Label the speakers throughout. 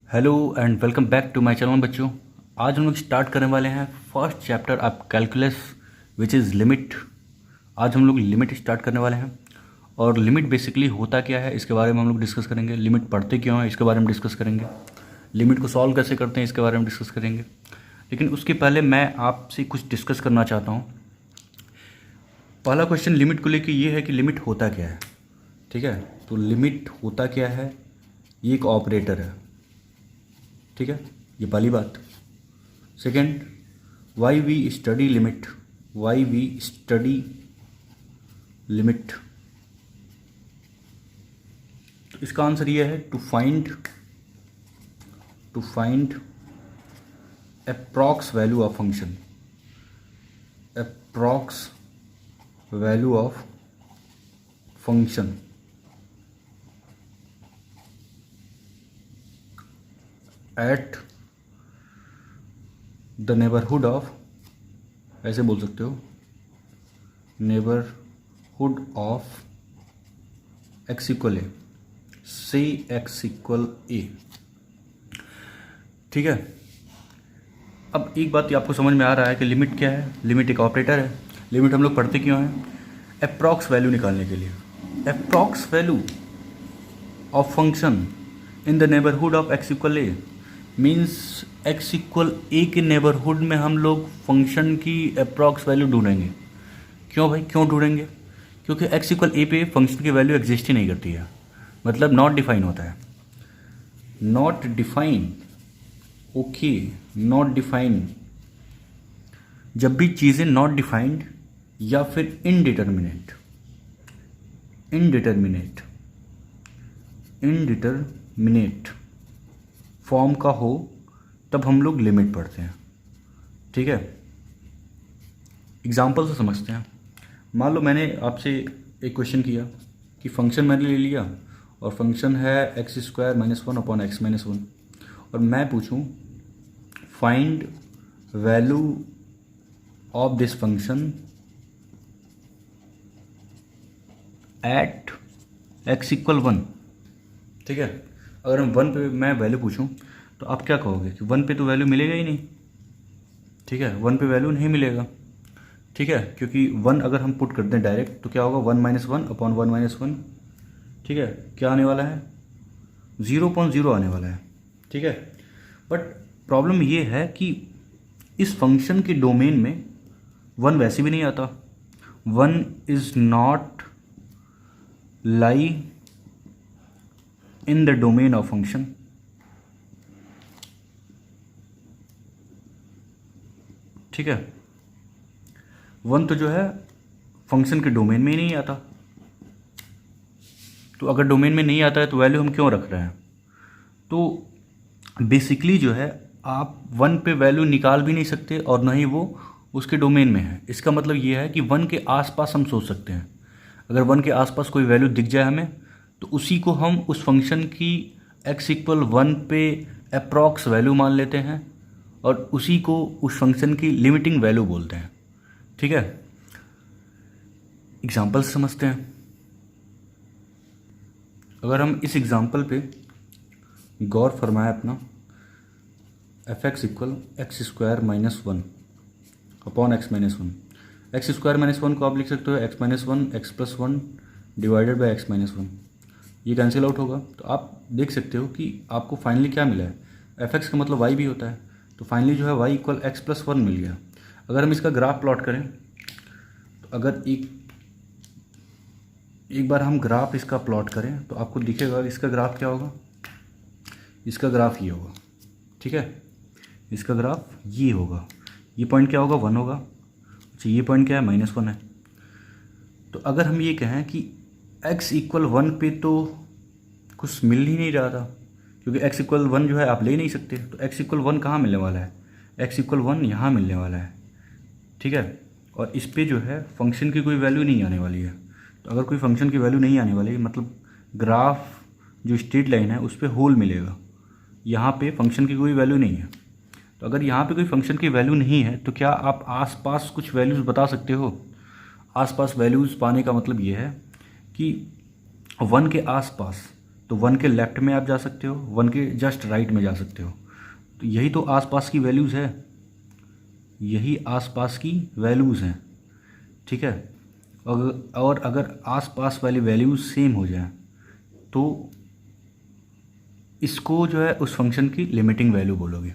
Speaker 1: Hello and welcome back to my channel बच्चों। आज हम लोग स्टार्ट करने वाले हैं first chapter of calculus which is limit. आज हम लोग लिमिट स्टार्ट करने वाले हैं और लिमिट बेसिकली होता क्या है इसके बारे में हम लोग डिस्कस करेंगे। लिमिट पढ़ते क्यों हैं इसके बारे में डिस्कस करेंगे। लिमिट को सॉल्व कैसे करते हैं इसके बारे में डिस्कस करेंगे। लेकिन उसके पहले मैं आपसे कुछ डिस्कस करना चाहता हूँ। पहला क्वेश्चन लिमिट को लेके ये है कि लिमिट होता क्या है। ठीक है, तो लिमिट होता क्या है, ये एक ऑपरेटर है। ठीक है, ये पहली बात। Second, why we study limit. Why we study limit, तो इसका आंसर ये है to find approx value of function. Approx value of function at the neighbourhood of, ऐसे बोल सकते हो, neighbourhood of x equal a, से एक्स इक्वल ए। ठीक है, अब एक बात आपको समझ में आ रहा है कि लिमिट क्या है। लिमिट एक ऑपरेटर है। लिमिट हम लोग पढ़ते क्यों हैं? अप्रॉक्स वैल्यू निकालने के लिए। Approx value of function in the neighbourhood of x equal A means X equal A के नेबरहुड में हम लोग फंक्शन की अप्रॉक्स वैल्यू ढूंढेंगे। क्यों भाई, क्यों ढूंढेंगे? क्योंकि एक्स इक्वल ए पे फंक्शन की वैल्यू एग्जिस्ट ही नहीं करती है, मतलब नॉट डिफाइन होता है। Not define, okay, not define. जब भी चीज़ें नॉट डिफाइंड या फिर इनडिटर्मिनेट फॉर्म का हो तब हम लोग लिमिट पढ़ते हैं। ठीक है, एग्जाम्पल से समझते हैं। मान लो मैंने आपसे एक क्वेश्चन किया कि फंक्शन मैंने ले लिया और फंक्शन है x square minus one upon x minus one, और मैं पूछूं find value of this function at x equal one. ठीक है, अगर हम वन पे मैं वैल्यू पूछूं तो आप क्या कहोगे कि वन पे तो वैल्यू मिलेगा ही नहीं। ठीक है, वन पे वैल्यू नहीं मिलेगा। ठीक है, क्योंकि वन अगर हम पुट करते हैं डायरेक्ट तो क्या होगा, one minus one upon one minus one. ठीक है, क्या आने वाला है, 0.0 आने वाला है। ठीक है, बट प्रॉब्लम ये है कि इस फंक्शन के डोमेन में वन वैसे भी नहीं आता। One is not lie in the domain of function. ठीक है, वन तो जो है फंक्शन के डोमेन में ही नहीं आता। तो अगर डोमेन में नहीं आता है तो वैल्यू हम क्यों रख रहे हैं? तो बेसिकली जो है आप वन पे वैल्यू निकाल भी नहीं सकते और ना ही वो उसके डोमेन में है। इसका मतलब ये है कि वन के आसपास हम सोच सकते हैं। अगर वन के आसपास कोई वैल्यू दिख जाए हमें तो उसी को हम उस फंक्शन की एक्स इक्वल वन पे अप्रॉक्स वैल्यू मान लेते हैं और उसी को उस फंक्शन की लिमिटिंग वैल्यू बोलते हैं। ठीक है, एग्जाम्पल से समझते हैं। अगर हम इस एग्जाम्पल पे गौर फरमाएं अपना, F x equal x square minus one upon x minus one. X square minus one को आप लिख सकते हो x minus one x plus one divided by x minus one. ये कैंसिल आउट होगा तो आप देख सकते हो कि आपको फाइनली क्या मिला है। एफ एक्स का मतलब वाई भी होता है, तो फाइनली जो है Y equal X plus one मिल गया। अगर हम इसका ग्राफ प्लॉट करें तो अगर एक बार हम ग्राफ इसका प्लॉट करें तो आपको दिखेगा इसका ग्राफ क्या होगा। इसका ग्राफ ये होगा। ठीक है, इसका ग्राफ ये होगा। ये पॉइंट क्या होगा, वन होगा। अच्छा, ये पॉइंट क्या है, माइनस वन है। तो अगर हम ये कहें कि x इक्वल वन पे तो कुछ मिल ही नहीं रहा था, क्योंकि x इक्वल वन जो है आप ले नहीं सकते। तो x इक्वल वन कहाँ मिलने वाला है, x इक्वल वन यहाँ मिलने वाला है। ठीक है, और इस पे जो है फंक्शन की कोई वैल्यू नहीं आने वाली है। तो अगर कोई फंक्शन की वैल्यू नहीं आने वाली है मतलब ग्राफ जो स्ट्रेट लाइन है उस पर होल मिलेगा। यहाँ पे फंक्शन की कोई वैल्यू नहीं है। तो अगर यहाँ पे कोई फंक्शन की वैल्यू नहीं है तो क्या आप आसपास कुछ वैल्यूज़ बता सकते हो? आसपास वैल्यूज़ पाने का मतलब ये है कि वन के आसपास तो 1 के लेफ्ट में आप जा सकते हो, 1 के जस्ट राइट में जा सकते हो। तो यही तो आसपास की वैल्यूज़ है, यही आसपास की वैल्यूज़ हैं, ठीक है। और अगर आसपास वाली वैल्यूज़ सेम हो जाए तो इसको जो है उस फंक्शन की लिमिटिंग वैल्यू बोलोगे।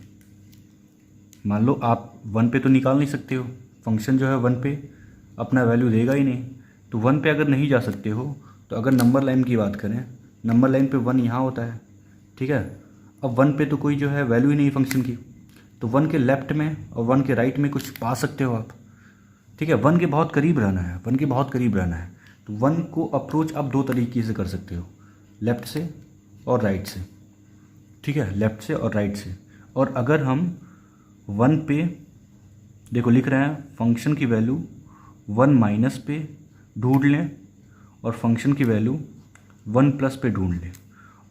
Speaker 1: मान लो आप 1 पे तो निकाल नहीं सकते हो, फंक्शन जो है 1 पे अपना वैल्यू देगा ही नहीं, तो 1 पे अगर नहीं जा सकते हो तो अगर नंबर लाइन की बात करें, नंबर लाइन पे 1 यहाँ होता है, ठीक है। अब 1 पे तो कोई जो है वैल्यू ही नहीं फंक्शन की, तो 1 के लेफ्ट में और 1 के राइट में कुछ पा सकते हो आप, ठीक है। 1 के बहुत करीब रहना है, 1 के बहुत करीब रहना है। तो 1 को अप्रोच आप 2 तरीके से कर सकते हो, लेफ़्ट से और राइट से, ठीक है, लेफ़्ट से और राइट से। और अगर हम 1 पे देखो लिख रहे हैं फंक्शन की वैल्यू 1 माइनस पे ढूंढ लें और फंक्शन की वैल्यू 1 प्लस पे ढूंढ लें,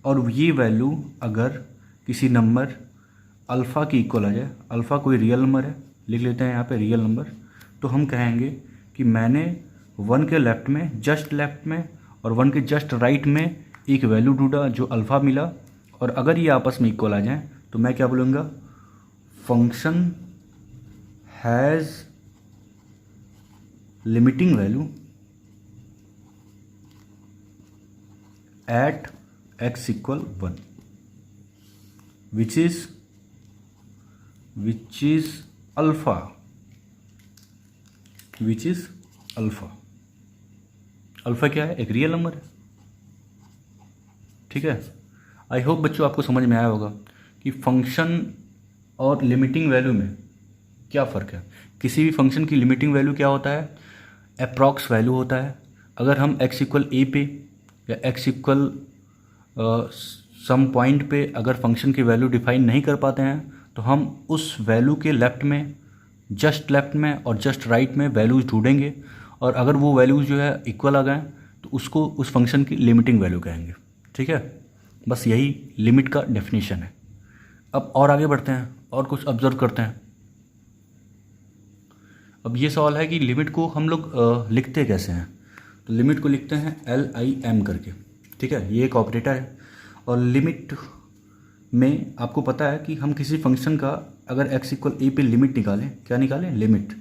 Speaker 1: और ये वैल्यू अगर किसी नंबर अल्फ़ा की इक्वल आ जाए, अल्फ़ा कोई रियल नंबर है, लिख लेते हैं यहाँ पे रियल नंबर, तो हम कहेंगे कि मैंने 1 के लेफ़्ट में, जस्ट लेफ़्ट में और 1 के जस्ट राइट में एक वैल्यू ढूंढा जो अल्फ़ा मिला, और अगर ये आपस में इक्वल आ जाए तो मैं क्या बोलूँगा, function has limiting value at x equal 1 which is alpha, which is alpha. Alpha क्या है, एक रियल नंबर है, ठीक है। आई होप बच्चों आपको समझ में आया होगा कि फंक्शन और लिमिटिंग वैल्यू में क्या फ़र्क है। किसी भी फंक्शन की लिमिटिंग वैल्यू क्या होता है, अप्रॉक्स वैल्यू होता है। अगर हम x इक्वल ए पे या x इक्वल सम पॉइंट पे अगर फंक्शन की वैल्यू डिफाइन नहीं कर पाते हैं तो हम उस वैल्यू के लेफ़्ट में, जस्ट लेफ़्ट में और जस्ट राइट में वैल्यूज़ ढूंढेंगे, और अगर वो वैल्यूज़ जो है इक्वल आ गए तो उसको उस फंक्शन की लिमिटिंग वैल्यू कहेंगे, ठीक है। बस यही लिमिट का डेफिनेशन है। अब और आगे बढ़ते हैं और कुछ ऑब्जर्व करते हैं। अब ये सवाल है कि लिमिट को हम लोग लिखते कैसे हैं। तो लिमिट को लिखते हैं LIM करके, ठीक है। ये एक ऑपरेटर है, और लिमिट में आपको पता है कि हम किसी फंक्शन का अगर x इक्वल ए पे लिमिट निकालें, क्या निकालें, लिमिट।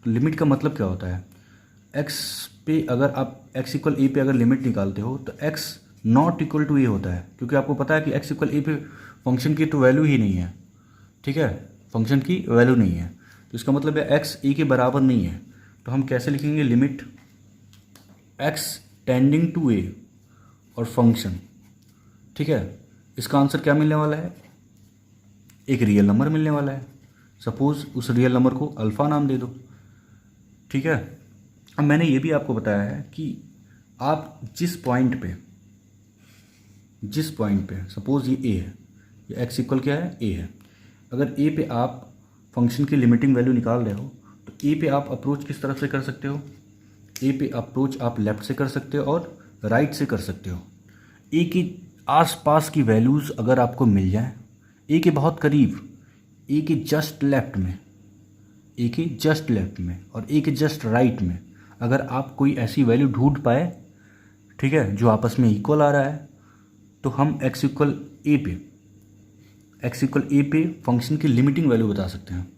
Speaker 1: तो लिमिट का मतलब क्या होता है, x पे अगर आप x इक्वल ए पे अगर लिमिट निकालते हो तो x नॉट इक्वल टू ए होता है, क्योंकि आपको पता है कि x इक्वल ए पे फंक्शन की तो वैल्यू ही नहीं है, ठीक है, फंक्शन की वैल्यू नहीं है, तो इसका मतलब है x ए के बराबर नहीं है। तो हम कैसे लिखेंगे, लिमिट x टेंडिंग टू ए और फंक्शन, ठीक है। इसका आंसर क्या मिलने वाला है, एक रियल नंबर मिलने वाला है। सपोज़ उस रियल नंबर को अल्फ़ा नाम दे दो, ठीक है। अब मैंने ये भी आपको बताया है कि आप जिस पॉइंट पे सपोज़ ये ए है, ये x इक्वल क्या है, ए है, अगर ए पे आप फंक्शन की लिमिटिंग वैल्यू निकाल रहे हो तो ए पे आप अप्रोच किस तरफ से कर सकते हो, ए पे अप्रोच आप लेफ़्ट से कर सकते हो और राइट से कर सकते हो। ए के आसपास की वैल्यूज़ अगर आपको मिल जाए, ए के बहुत करीब, ए के जस्ट लेफ़्ट में, ए के जस्ट लेफ़्ट में और ए के जस्ट राइट में अगर आप कोई ऐसी वैल्यू ढूंढ पाए, ठीक है, जो आपस में इक्वल आ रहा है, तो हम x इक्वल ए पे फंक्शन की लिमिटिंग वैल्यू बता सकते हैं।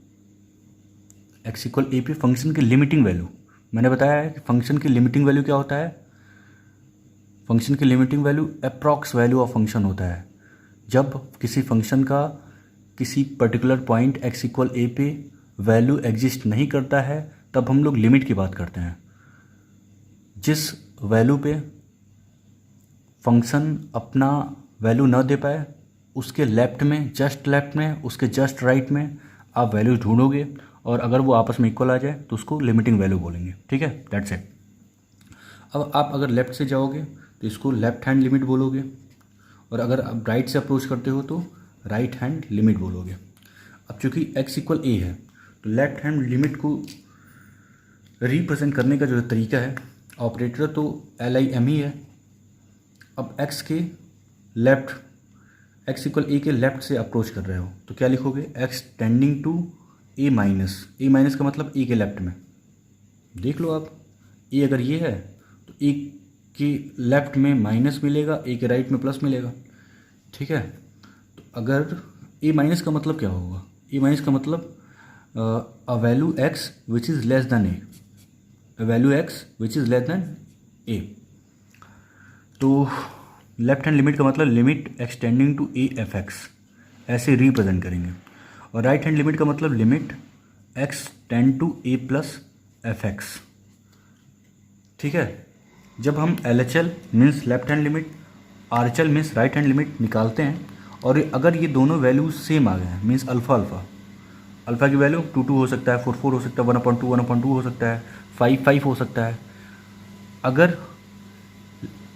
Speaker 1: x इक्वल ए पे फंक्शन की लिमिटिंग वैल्यू, मैंने बताया है कि फंक्शन की लिमिटिंग वैल्यू क्या होता है, फंक्शन की limiting value approx value of function होता है। जब किसी फंक्शन का किसी particular point x equal A पे वैल्यू एग्जिस्ट नहीं करता है तब हम लोग लिमिट की बात करते हैं। जिस वैल्यू पे फंक्शन अपना वैल्यू न दे पाए उसके लेफ़्ट में, जस्ट लेफ़्ट में, उसके जस्ट राइट में आप वैल्यू ढूंढोगे, और अगर वो आपस में इक्वल आ जाए तो उसको लिमिटिंग वैल्यू बोलेंगे, ठीक है, दैट्स इट। अब आप अगर लेफ़्ट से जाओगे तो इसको लेफ़्ट हैंड लिमिट बोलोगे, और अगर आप राइट से अप्रोच करते हो तो राइट हैंड लिमिट बोलोगे। अब चूँकि x इक्वल ए है तो लेफ़्ट हैंड लिमिट को रिप्रेजेंट करने का जो तरीका है, ऑपरेटर तो LIM ही है। अब x के लेफ़्ट, x इक्वल ए के लेफ़्ट से अप्रोच कर रहे हो तो क्या लिखोगे, x tending to a minus का मतलब ए के लेफ़्ट में। देख लो आप, ए अगर ये है तो ए कि लेफ़्ट में माइनस मिलेगा, ए के राइट में प्लस मिलेगा। ठीक है, तो अगर ए माइनस का मतलब क्या होगा? ए माइनस का मतलब a value X which is less than A, a value X which is less than A. तो लेफ्ट हैंड लिमिट का मतलब limit extending to A F X, ऐसे रिप्रेजेंट करेंगे। और राइट हैंड लिमिट का मतलब limit x tend to A plus F X. ठीक है, जब हम L H L means left hand limit, R H L means right hand limit निकालते हैं, और अगर ये दोनों वैल्यूज सेम आ गए हैं मीन्स अल्फ़ा अल्फ़ा, अल्फ़ा की वैल्यू 2 हो सकता है, 4 हो सकता है, 1/2 हो सकता है, 5 हो सकता है। अगर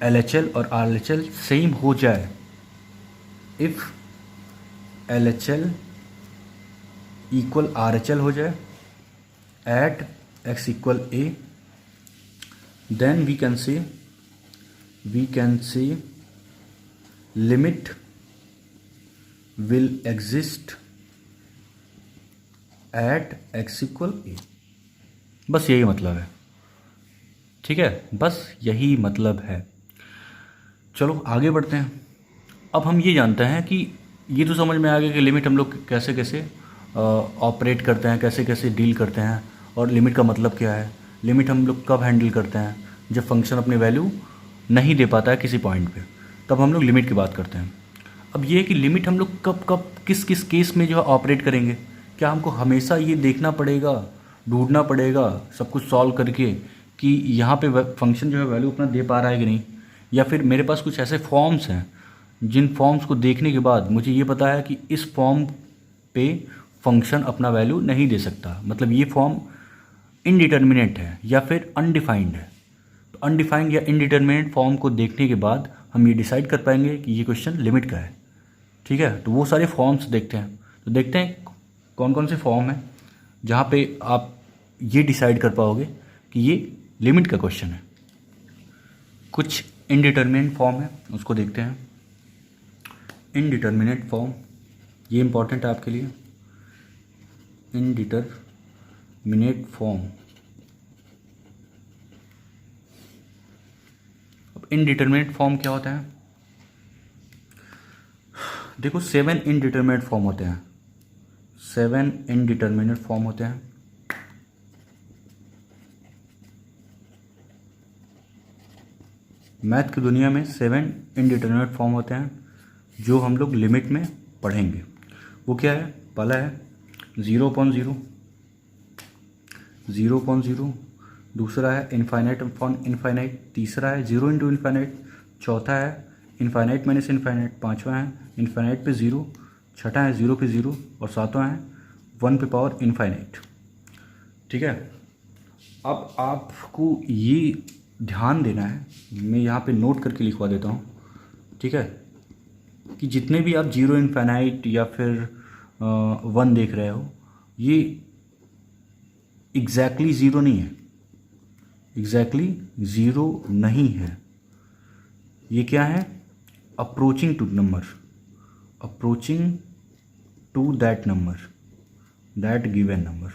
Speaker 1: एल एच एल और आर एच एल सेम हो जाए, if L H L equal R H L हो जाए at x equal a, then we can say limit will exist at x equal a। बस यही मतलब है। ठीक है, बस यही मतलब है। चलो आगे बढ़ते हैं। अब हम ये जानते हैं कि ये तो समझ में आ गया कि लिमिट हम लोग कैसे कैसे ऑपरेट करते हैं, कैसे कैसे डील करते हैं, और लिमिट का मतलब क्या है। लिमिट हम लोग कब हैंडल करते हैं? जब फंक्शन अपनी वैल्यू नहीं दे पाता है किसी पॉइंट पे, तब हम लोग लिमिट की बात करते हैं। अब ये है कि लिमिट हम लोग कब कब किस किस केस में जो है ऑपरेट करेंगे। क्या हमको हमेशा ये देखना पड़ेगा, ढूंढना पड़ेगा सब कुछ सॉल्व करके कि यहाँ पे फंक्शन जो है वैल्यू अपना दे पा रहा है कि नहीं, या फिर मेरे पास कुछ ऐसे फॉर्म्स हैं जिन फॉर्म्स को देखने के बाद मुझे ये पता है कि इस फॉर्म पे फंक्शन अपना वैल्यू नहीं दे सकता, मतलब ये फॉर्म इनडिटर्मिनेट है या फिर अनडिफाइंड है। तो अनडिफाइंड या इनडिटर्मिनेट फॉर्म को देखने के बाद हम ये डिसाइड कर पाएंगे कि ये क्वेश्चन लिमिट का है। ठीक है, तो वो सारे फॉर्म्स देखते हैं। तो देखते हैं कौन कौन से फॉर्म हैं जहाँ पे आप ये डिसाइड कर पाओगे कि ये लिमिट का क्वेश्चन है। कुछ इनडिटर्मिनेट फॉर्म है, उसको देखते हैं। इनडिटर्मिनेट फॉर्म, ये इंपॉर्टेंट है आपके लिए। इनडिटर्मिनेट फॉर्म, अब इनडिटर्मिनेट फॉर्म क्या होता है? देखो 7 इनडिटर्मिनेट फॉर्म होते हैं, 7 इनडिटर्मिनेट फॉर्म होते हैं। मैथ की दुनिया में 7 इनडिटर्मिनेट फॉर्म होते हैं जो हम लोग लिमिट में पढ़ेंगे। वो क्या है? पहला है 0/0, 0/0, दूसरा है इनफाइनाइट अपॉन इनफाइनाइट, तीसरा है 0 इंटू इनफाइनाइट, चौथा है इनफाइनाइट माइनस इनफाइनाइट, पाँचवा है इनफाइनाइट पे 0, छठा है 0 पे 0, और सातवां है 1 पे पावर इनफाइनाइट। ठीक है, अब आपको ये ध्यान देना है, मैं यहाँ पे नोट करके लिखवा देता हूँ। ठीक है, कि जितने भी आप 0 इनफाइनाइट या फिर 1 देख रहे हो, ये एग्जैक्टली ज़ीरो नहीं है, एग्जैक्टली ज़ीरो नहीं है। ये क्या है? Approaching to number, approaching to that number, that given number,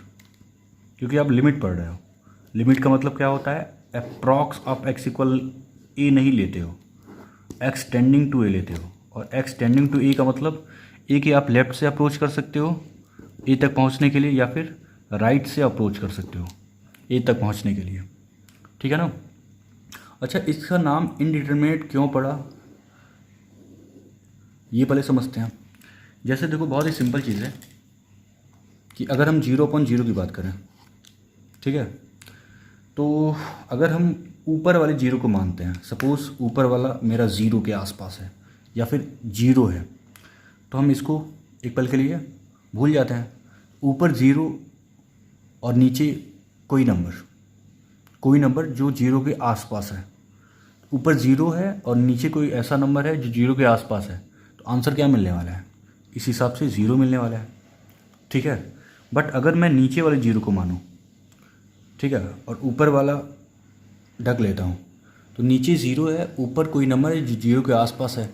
Speaker 1: क्योंकि आप लिमिट पढ़ रहे हो। लिमिट का मतलब क्या होता है? अप्रॉक्स ऑफ एक्स इक्वल ए नहीं लेते हो, एक्स टेंडिंग टू ए लेते हो। और एक्स टेंडिंग टू ए का मतलब ए के आप लेफ़्ट से अप्रोच कर सकते हो ए तक पहुंचने के लिए, या फिर राइट से अप्रोच कर सकते हो ए तक पहुंचने के लिए। ठीक है ना? अच्छा, इसका नाम इनडिटर्मिनेट क्यों पड़ा, ये पहले समझते हैं। जैसे देखो, बहुत ही सिंपल चीज़ है कि अगर हम 0/0 की बात करें, ठीक है, तो अगर हम ऊपर वाले 0 को मानते हैं, सपोज़ ऊपर वाला मेरा 0 के आसपास है या फिर 0 है, तो हम इसको एक पल के लिए भूल जाते हैं। ऊपर 0 और नीचे कोई नंबर जो 0 के आसपास है। ऊपर 0 है और नीचे कोई ऐसा नंबर है जो 0 के आसपास है, तो आंसर क्या मिलने वाला है? इस हिसाब से 0 मिलने वाला है। ठीक है, बट अगर मैं नीचे वाले 0 को मानूँ, ठीक है, और ऊपर वाला ढक लेता हूँ, तो नीचे 0 है, ऊपर कोई नंबर है जो 0 के आसपास है,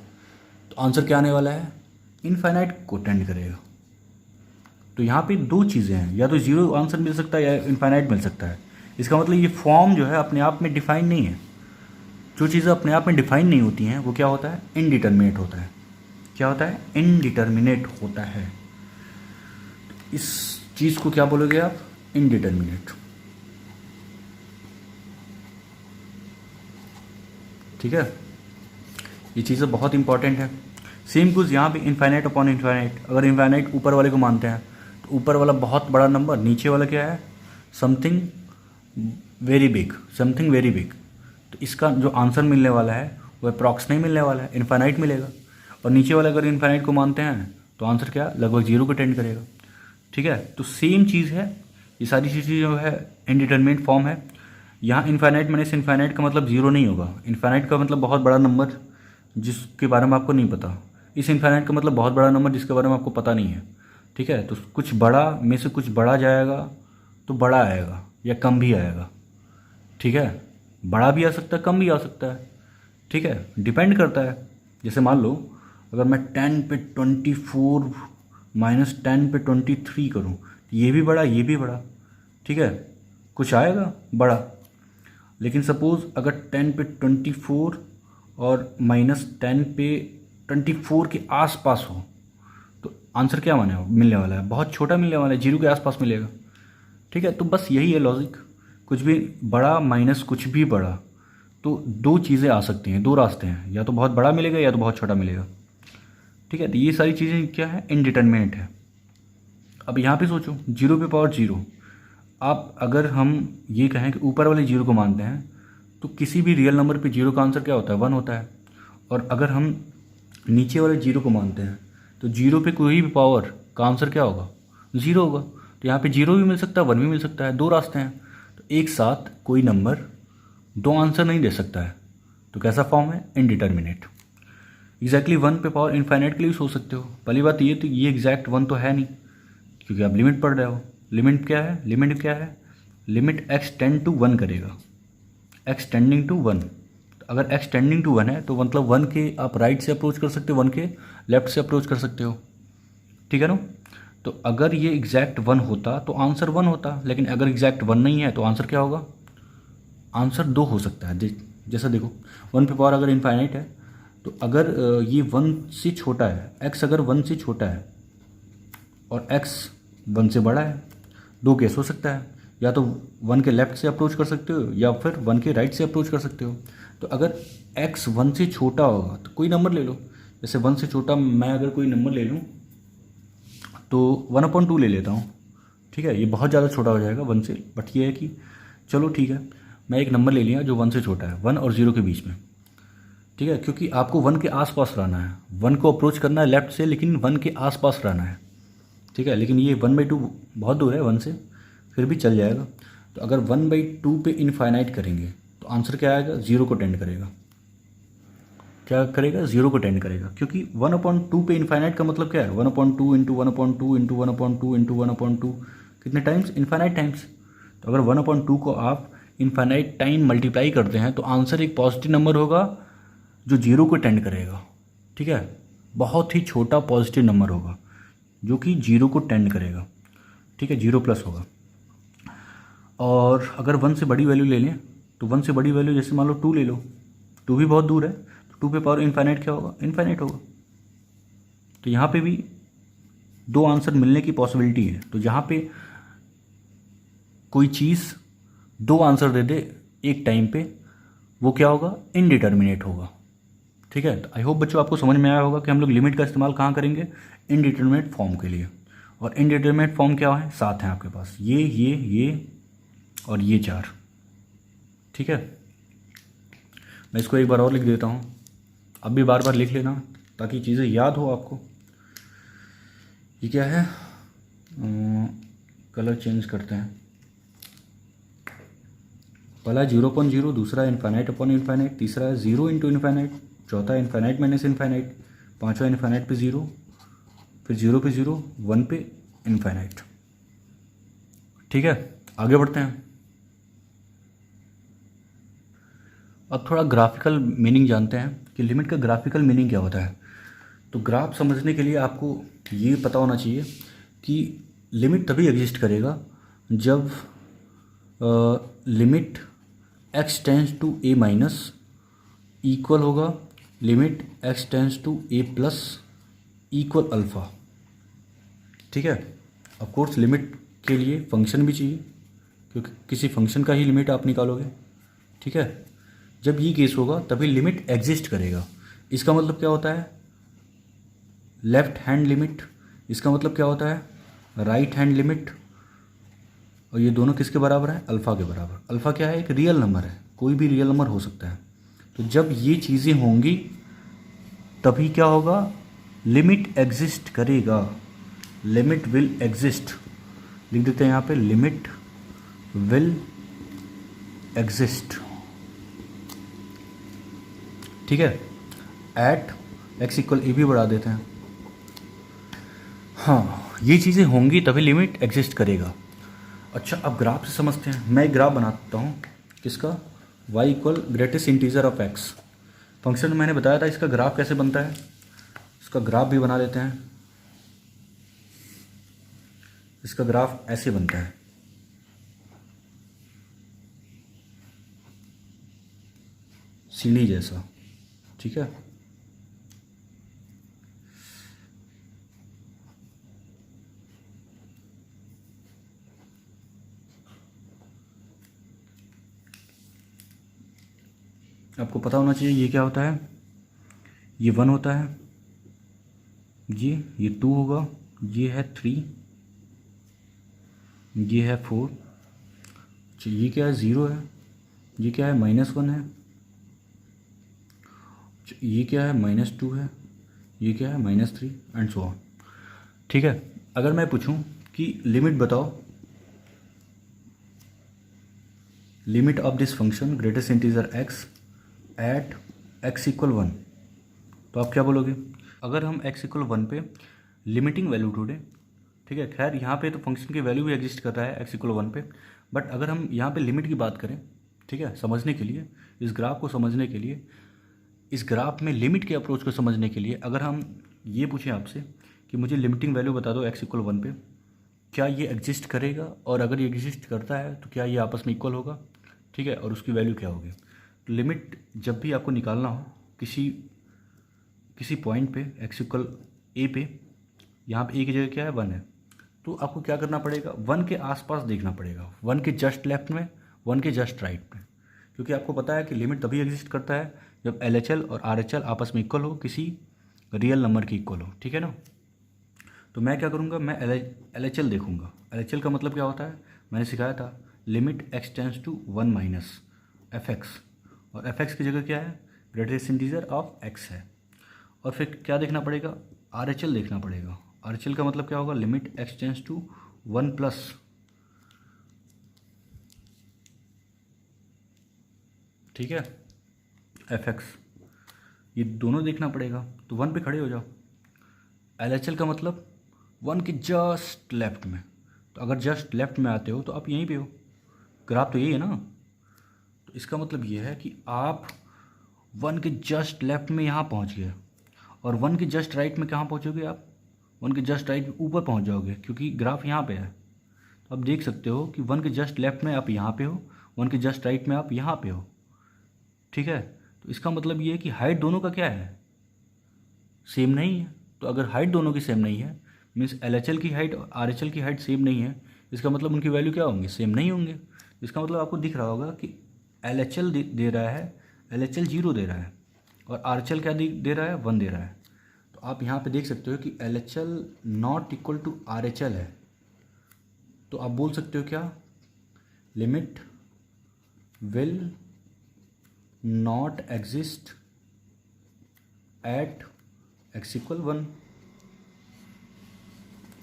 Speaker 1: तो आंसर क्या आने वाला है? इनफाइनाइट को टेंड करेगा। तो यहाँ पे दो चीज़ें हैं, या तो 0 आंसर मिल सकता है या इनफाइनाइट मिल सकता है। इसका मतलब ये फॉर्म जो है अपने आप में डिफाइन नहीं है। जो चीज़ें अपने आप में डिफाइन नहीं होती हैं वो क्या होता है, इनडिटर्मिनेट होता है। क्या होता है, इनडिटर्मिनेट होता है। इस चीज़ को क्या बोलोगे आप, इनडिटर्मिनेट। ठीक है, ये चीज़ें बहुत इंपॉर्टेंट है। सेम कुछ यहाँ पे इनफाइनाइट अपॉन इनफाइनाइट। अगर इनफाइनाइट ऊपर वाले को मानते हैं तो ऊपर वाला बहुत बड़ा नंबर, नीचे वाला क्या है, something very big, something very big. तो इसका जो आंसर मिलने वाला है वो अप्रॉक्स नहीं मिलने वाला है, इनफाइनाइट मिलेगा। और नीचे वाला अगर इनफाइनाइट को मानते हैं तो आंसर क्या, लगभग जीरो को टेंड करेगा। ठीक है, तो सेम चीज़ है, ये सारी चीज़ें जो है इनडिटरमिनेट फॉर्म है। यहाँ इनफाइनाइट माइनस इनफाइनाइट का मतलब जीरो नहीं होगा। इनफाइनाइट का मतलब बहुत बड़ा नंबर जिसके बारे में आपको नहीं पता। इस इनफाइनाइट का मतलब बहुत बड़ा नंबर जिसके बारे में आपको पता नहीं है। ठीक है, तो कुछ बड़ा में से कुछ बड़ा जाएगा तो बड़ा आएगा या कम भी आएगा। ठीक है, बड़ा भी आ सकता है, कम भी आ सकता है। ठीक है, डिपेंड करता है। जैसे मान लो अगर मैं 10 पे 24 माइनस 10 पे 23 करूँ तो ये भी बड़ा, ये भी बड़ा। ठीक है, कुछ आएगा बड़ा। लेकिन सपोज़ अगर 10 पे 24 और माइनस 10 पे 24 के आसपास हो तो आंसर क्या मिलने वाला है, बहुत छोटा मिलने वाला है, जीरो के आसपास मिलेगा। ठीक है, तो बस यही है लॉजिक। कुछ भी बड़ा माइनस कुछ भी बड़ा, तो दो चीज़ें आ सकती हैं, दो रास्ते हैं, या तो बहुत बड़ा मिलेगा या तो बहुत छोटा मिलेगा। ठीक है, तो ये सारी चीज़ें क्या है, इनडिटरमिनेट है। अब यहाँ पे सोचो, जीरो पे पावर जीरो। आप अगर हम ये कहें कि ऊपर वाले जीरो को मानते हैं तो किसी भी रियल नंबर पे जीरो का आंसर क्या होता है, वन होता है। और अगर हम नीचे वाले जीरो को मानते हैं तो जीरो पे कोई भी पावर का आंसर क्या होगा, ज़ीरो होगा। तो यहाँ पे जीरो भी मिल सकता है, वन भी मिल सकता है, दो रास्ते हैं। तो एक साथ कोई नंबर दो आंसर नहीं दे सकता है। तो कैसा फॉर्म है, इनडिटर्मिनेट। एग्जैक्टली वन पे पावर इनफाइनाइट के लिए सोच सकते हो। पहली बात ये, तो ये एग्जैक्ट वन तो है नहीं क्योंकि आप लिमिट पढ़ रहे हो। लिमिट क्या है, लिमिट क्या है, limit x tend to one करेगा, एक्स टेंडिंग टू वन। अगर एक्स टेंडिंग टू वन है तो मतलब वन के आप राइट से अप्रोच कर सकते हो, वन के लेफ्ट से अप्रोच कर सकते हो। ठीक है ना। तो अगर ये एग्जैक्ट वन होता तो आंसर वन होता, लेकिन अगर एग्जैक्ट वन नहीं है तो आंसर क्या होगा, आंसर दो हो सकता है। जैसा देखो, वन पे पावर अगर इनफाइनाइट है तो अगर ये वन से छोटा है, एक्स अगर वन से छोटा है और एक्स वन से बड़ा है, दो केस हो सकता है। या तो वन के लेफ्ट से अप्रोच कर सकते हो या फिर वन के राइट से अप्रोच कर सकते हो। तो अगर एक्स वन से छोटा होगा तो कोई नंबर ले लो। जैसे वन से छोटा मैं अगर कोई नंबर ले लूँ तो 1/2 ले लेता हूँ। ठीक है, ये बहुत ज़्यादा छोटा हो जाएगा वन से, बट ये है कि चलो ठीक है, मैं एक नंबर ले लिया जो वन से छोटा है, वन और जीरो के बीच में। ठीक है, क्योंकि आपको वन के आसपास रहना है, वन को अप्रोच करना है लेफ्ट से, लेकिन वन के आसपास रहना है। ठीक है, लेकिन ये 1/2 बहुत दूर है वन से, फिर भी चल जाएगा। तो अगर 1/2 पे इनफाइनाइट करेंगे तो आंसर क्या आएगा, जीरो को टेंड करेगा। क्या करेगा, जीरो को टेंड करेगा, क्योंकि 1/2 पे इनफाइनाइट का मतलब क्या है, 1/2 इंटू 1/2 इंटू 1/2 इंटू 1/2, कितने टाइम्स, इनफाइनाइट टाइम्स। तो अगर 1/2 को आप इनफाइनाइट टाइम मल्टीप्लाई करते हैं तो आंसर एक पॉजिटिव नंबर होगा जो जीरो को टेंड करेगा। ठीक है, बहुत ही छोटा पॉजिटिव नंबर होगा जो कि जीरो को टेंड करेगा। ठीक है, जीरो प्लस होगा। और अगर वन से बड़ी वैल्यू ले लें तो वन से बड़ी वैल्यू जैसे मान लो 2 ले लो, 2 भी बहुत दूर है, तो 2 पे पावर इनफाइनाइट क्या होगा, इनफाइनाइट होगा। तो यहाँ पे भी दो आंसर मिलने की पॉसिबिलिटी है। तो जहाँ पे कोई चीज़ दो आंसर दे दे एक टाइम पे, वो क्या होगा, इनडिटर्मिनेट होगा। ठीक है, तो आई होप बच्चों आपको समझ में आया होगा कि हम लोग लिमिट का इस्तेमाल कहाँ करेंगे, इनडिटर्मिनेट फॉर्म के लिए। और इनडिटर्मिनेट फॉर्म क्या है, सात हैं आपके पास, ये और ये चार। ठीक है, मैं इसको एक बार और लिख देता हूँ, अब भी बार बार लिख लेना ताकि चीज़ें याद हो आपको। ये क्या है, कलर चेंज करते हैं। पहला 0/0, दूसरा इनफाइनाइट अपॉन इनफाइनाइट, तीसरा है 0 इंटू इनफाइनाइट, चौथा इनफाइनाइट माइनस इनफाइनाइट, पाँचवा इनफाइनाइट पे 0, फिर 0 पे 0, 1 पे इनफाइनाइट। ठीक है, आगे बढ़ते हैं। अब थोड़ा ग्राफिकल मीनिंग जानते हैं कि लिमिट का ग्राफिकल मीनिंग क्या होता है। तो ग्राफ समझने के लिए आपको ये पता होना चाहिए कि लिमिट तभी एग्जिस्ट करेगा जब limit x tends to a minus equal होगा limit x tends to a plus equal alpha. ठीक है, ऑफ कोर्स लिमिट के लिए फंक्शन भी चाहिए, क्योंकि किसी फंक्शन का ही लिमिट आप निकालोगे। ठीक है, जब ये केस होगा तभी लिमिट एग्जिस्ट करेगा। इसका मतलब क्या होता है, लेफ्ट हैंड लिमिट। इसका मतलब क्या होता है, राइट हैंड लिमिट। और ये दोनों किसके बराबर है, अल्फ़ा के बराबर। अल्फ़ा क्या है, एक रियल नंबर है, कोई भी रियल नंबर हो सकता है। तो जब ये चीज़ें होंगी तभी क्या होगा, लिमिट एग्जिस्ट करेगा। लिमिट विल एग्जिस्ट, लिख देते हैं यहाँ पे, लिमिट विल एग्जिस्ट। ठीक है, एट x इक्वल ए भी बढ़ा देते हैं। हाँ, ये चीज़ें होंगी तभी लिमिट एग्जिस्ट करेगा। अच्छा, अब ग्राफ से समझते हैं। मैं एक ग्राफ बनाता हूँ, किसका, y equal greatest integer of x। Function मैंने बताया था, इसका ग्राफ कैसे बनता है, इसका ग्राफ भी बना लेते हैं। इसका ग्राफ ऐसे बनता है, सीढ़ी जैसा। ठीक है, आपको पता होना चाहिए ये क्या होता है, ये 1 होता है, ये 2 होगा, ये है 3, ये है 4। अच्छा, ये क्या है, 0 है, ये क्या है, -1 है, ये क्या है, -2 है, ये क्या है, -3 एंड सो ऑन। ठीक है, अगर मैं पूछूं कि लिमिट बताओ, limit of this function greatest integer x at x equal 1, तो आप क्या बोलोगे। अगर हम x इक्वल 1 पे लिमिटिंग वैल्यू ढूंढें, ठीक है, खैर यहाँ पे तो फंक्शन की वैल्यू भी एग्जिस्ट कर रहा है x इक्वल 1 पे, बट अगर हम यहाँ पे लिमिट की बात करें, ठीक है, समझने के लिए, इस ग्राफ को समझने के लिए, इस ग्राफ में लिमिट के अप्रोच को समझने के लिए, अगर हम ये पूछें आपसे कि मुझे लिमिटिंग वैल्यू बता दो x इक्वल 1 पे, क्या ये एग्जिस्ट करेगा, और अगर ये एग्जिस्ट करता है तो क्या ये आपस में इक्वल होगा, ठीक है, और उसकी वैल्यू क्या होगी। तो लिमिट जब भी आपको निकालना हो किसी पॉइंट पे x इक्वल ए पे, यहाँ पे a की जगह क्या है, 1 है, तो आपको क्या करना पड़ेगा, 1 के आसपास देखना पड़ेगा, 1 के जस्ट लेफ्ट में, 1 के जस्ट राइट में, क्योंकि आपको पता है कि लिमिट तभी एग्जिस्ट करता है जब LHL और RHL आपस में इक्वल हो, किसी रियल नंबर की इक्वल हो। ठीक है ना, तो मैं क्या करूँगा, मैं LHL देखूँगा। LHL का मतलब क्या होता है, मैंने सिखाया था, limit x tends to 1 minus fx, और fx की जगह क्या है, ग्रेटेस्ट इंटीजर ऑफ x है। और फिर क्या देखना पड़ेगा, RHL देखना पड़ेगा। RHL का मतलब क्या होगा, limit x tends to 1 plus, ठीक है, fx, ये दोनों देखना पड़ेगा। तो 1 पे खड़े हो जाओ। LHL का मतलब 1 के जस्ट लेफ्ट में, तो अगर जस्ट लेफ्ट में आते हो तो आप यहीं पे हो, ग्राफ तो यही है ना, तो इसका मतलब ये है कि आप 1 के जस्ट लेफ्ट में यहाँ पहुँच गए, और 1 के जस्ट राइट में कहाँ पहुँचोगे आप, 1 के जस्ट राइट में ऊपर पहुँच जाओगे, क्योंकि ग्राफ यहाँ पे है। तो आप देख सकते हो कि 1 के जस्ट लेफ्ट में आप यहाँ पे हो, 1 के जस्ट राइट में आप यहाँ पे हो। ठीक है, तो इसका मतलब ये है कि हाइट दोनों का क्या है, सेम नहीं है। तो अगर हाइट दोनों की सेम नहीं है, मीन्स LHL की हाइट और RHL की हाइट सेम नहीं है, इसका मतलब उनकी वैल्यू क्या होंगे, सेम नहीं होंगे। इसका मतलब आपको दिख रहा होगा कि LHL दे रहा है, LHL 0 दे रहा है, और RHL क्या दे रहा है, 1 दे रहा है। तो आप यहाँ पे देख सकते हो कि LHL not equal to RHL है। तो आप बोल सकते हो क्या, limit will not exist at x equal 1।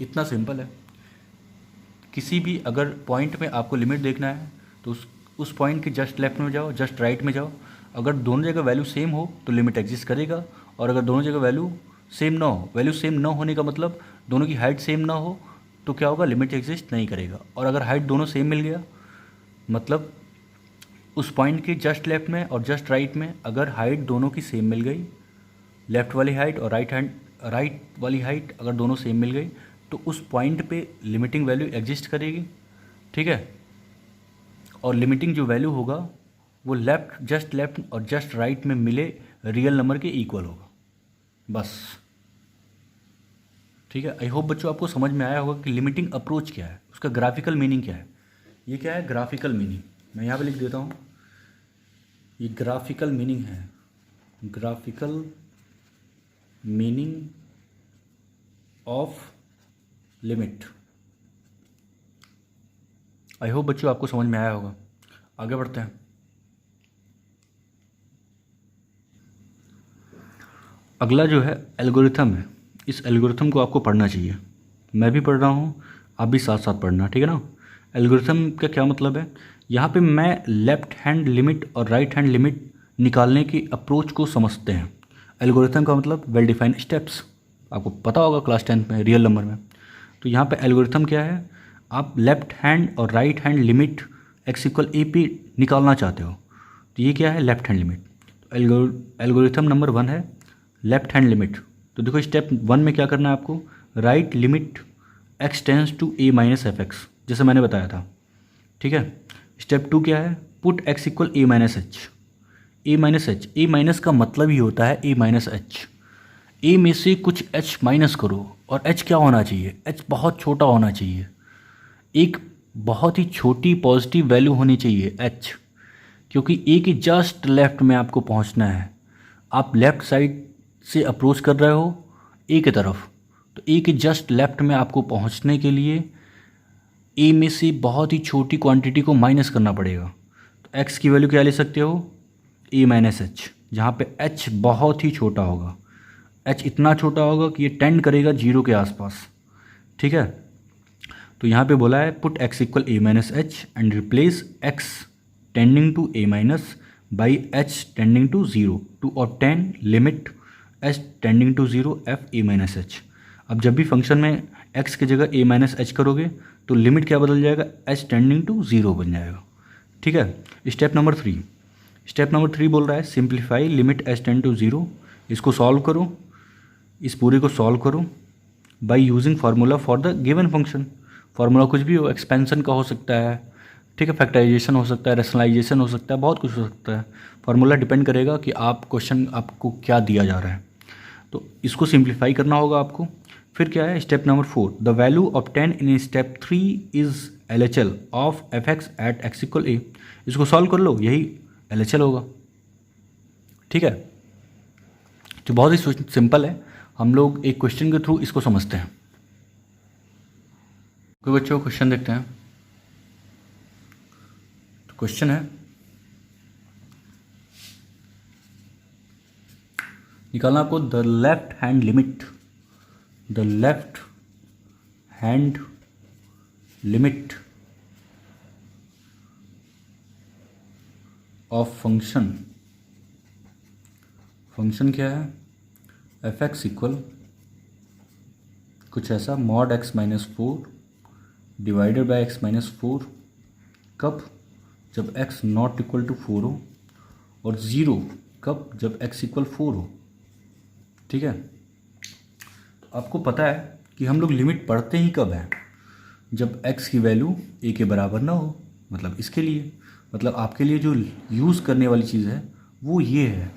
Speaker 1: इतना सिंपल है। किसी भी अगर पॉइंट में आपको लिमिट देखना है तो उस पॉइंट के जस्ट लेफ्ट में जाओ, जस्ट राइट में जाओ। अगर दोनों जगह वैल्यू सेम हो तो लिमिट एग्जिस्ट करेगा, और अगर दोनों जगह वैल्यू सेम ना हो, वैल्यू सेम ना होने का मतलब दोनों की हाइट सेम ना हो, तो क्या होगा, लिमिट एग्जिस्ट नहीं करेगा। और अगर हाइट दोनों सेम मिल गया, मतलब उस पॉइंट के जस्ट लेफ्ट में और जस्ट राइट में अगर हाइट दोनों की सेम मिल गई, लेफ़्ट वाली हाइट और राइट वाली हाइट अगर दोनों सेम मिल गई, तो उस पॉइंट पे लिमिटिंग वैल्यू एग्जिस्ट करेगी। ठीक है, और लिमिटिंग जो वैल्यू होगा वो लेफ्ट, जस्ट लेफ्ट और जस्ट राइट में मिले रियल नंबर के इक्वल होगा, बस। ठीक है, आई होप बच्चों आपको समझ में आया होगा कि लिमिटिंग अप्रोच क्या है, उसका ग्राफिकल मीनिंग क्या है। ये क्या है, ग्राफिकल मीनिंग, मैं यहाँ पे लिख देता हूँ, ये ग्राफिकल मीनिंग है, graphical meaning of limit. I hope बच्चों आपको समझ में आया होगा। आगे बढ़ते हैं। अगला जो है एल्गोरिथम है। इस एल्गोरिथम को आपको पढ़ना चाहिए, मैं भी पढ़ रहा हूँ, आप भी साथ साथ पढ़ना, ठीक है ना। एल्गोरिथम का क्या मतलब है, यहाँ पे मैं लेफ्ट हैंड लिमिट और राइट हैंड लिमिट निकालने की अप्रोच को समझते हैं। एल्गोरिथम का मतलब वेल डिफाइंड स्टेप्स, आपको पता होगा क्लास 10 में रियल नंबर में। तो यहाँ पे एल्गोरिथम क्या है, आप लेफ्ट हैंड और right hand limit X equal A पे निकालना चाहते हो, तो ये क्या है, लेफ्ट हैंड लिमिट। तो एल्गोरिथम नंबर 1 है लेफ्ट हैंड लिमिट। तो देखो स्टेप 1 में क्या करना है आपको, right limit x tends to a minus f x, जैसे मैंने बताया था, ठीक है। स्टेप 2 क्या है, put x equal a minus H. A minus H, A minus का मतलब ही होता है ए माइनस एच। ए में से कुछ एच माइनस करो, और एच क्या होना चाहिए, एच बहुत छोटा होना चाहिए, एक बहुत ही छोटी पॉजिटिव वैल्यू होनी चाहिए एच, क्योंकि ए के जस्ट लेफ्ट में आपको पहुंचना है। आप लेफ्ट साइड से अप्रोच कर रहे हो ए की तरफ, तो ए के जस्ट लेफ्ट में आपको पहुंचने के लिए ए में से बहुत ही छोटी क्वांटिटी को माइनस करना पड़ेगा। तो एक्स की वैल्यू क्या ले सकते हो, ए माइनस एच, जहाँ पे एच बहुत ही छोटा होगा, एच इतना छोटा होगा कि ये टेंड करेगा 0 के आसपास, ठीक है। तो यहाँ पे बोला है put x equal a minus h and replace x tending to a minus by h tending to 0 to obtain limit H tending to 0 f a minus h. अब जब भी फंक्शन में एक्स की जगह ए माइनस एच करोगे तो limit क्या बदल जाएगा, एच टेंडिंग टू 0 बन जाएगा, ठीक है। स्टेप नंबर 3, स्टेप नंबर 3 बोल रहा है simplify limit h tend to 0। इसको सॉल्व करो, इस पूरे को सॉल्व करो by using formula for the given function. Formula कुछ भी हो, एक्सपेंशन का हो सकता है, ठीक है, फैक्टराइजेशन हो सकता है, रेशनलाइजेशन हो सकता है, बहुत कुछ हो सकता है। फार्मूला डिपेंड करेगा कि आप क्वेश्चन आपको क्या दिया जा रहा है। तो इसको सिंप्लीफाई करना होगा आपको। फिर क्या है, step number 4, the value obtain in step 3 is LHL of F X at x equal A. इसको सॉल्व कर लो, यही LHL होगा, ठीक है। तो बहुत ही सिंपल है, हम लोग एक क्वेश्चन के थ्रू इसको समझते हैं। कोई बच्चों क्वेश्चन देखते हैं। तो क्वेश्चन है, निकालना आपको the left hand limit, the left hand limit of function. Function क्या है, एफ एक्स इक्वल कुछ ऐसा mod x minus 4 divided by x minus 4, कब, जब x नॉट इक्वल टू 4 हो, और 0 कब, जब x इक्वल 4 हो, ठीक है। तो आपको पता है कि हम लोग लिमिट पढ़ते ही कब है, जब x की वैल्यू a के बराबर ना हो, मतलब इसके लिए, मतलब आपके लिए जो यूज़ करने वाली चीज़ है वो ये है,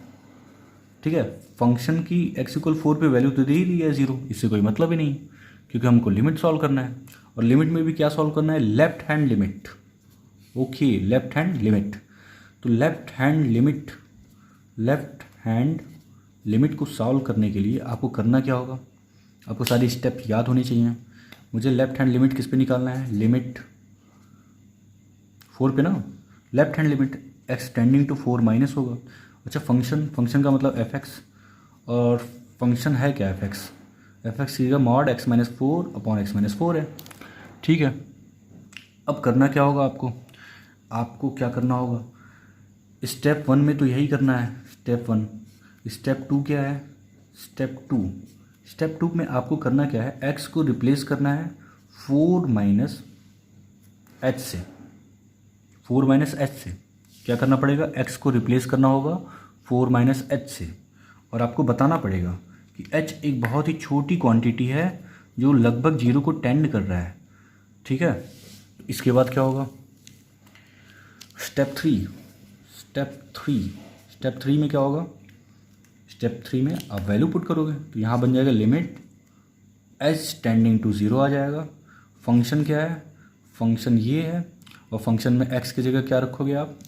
Speaker 1: ठीक है। फंक्शन की x इक्वल 4 पे वैल्यू तो दे ही दी है 0, इससे कोई मतलब ही नहीं, क्योंकि हमको लिमिट सॉल्व करना है, और लिमिट में भी क्या सॉल्व करना है, left hand limit, okay, left hand limit. तो लेफ्ट हैंड लिमिट को सॉल्व करने के लिए आपको करना क्या होगा, आपको सारी स्टेप याद होनी चाहिए। मुझे लेफ्ट हैंड लिमिट किस पे निकालना है, लिमिट 4 पे ना, left hand limit x tending to 4 minus होगा। अच्छा, फंक्शन का मतलब एफ एक्स, और फंक्शन है क्या एफ एक्स की जगह mod x minus 4 upon x minus 4 है, ठीक है। अब करना क्या होगा आपको क्या करना होगा, स्टेप 1 में तो यही करना है, स्टेप 1। स्टेप 2 क्या है, स्टेप 2 में आपको करना क्या है, x को रिप्लेस करना है 4 माइनस एच से, 4 माइनस एच से क्या करना पड़ेगा, x को रिप्लेस करना होगा 4 माइनस एच से, और आपको बताना पड़ेगा कि h एक बहुत ही छोटी क्वांटिटी है जो लगभग 0 को टेंड कर रहा है, ठीक है। इसके बाद क्या होगा, स्टेप स्टेप थ्री में क्या होगा, स्टेप थ्री में आप वैल्यू पुट करोगे तो यहाँ बन जाएगा limit H tending to zero आ जाएगा। फंक्शन क्या है, फंक्शन ये है, और फंक्शन में एक्स की जगह क्या रखोगे आप,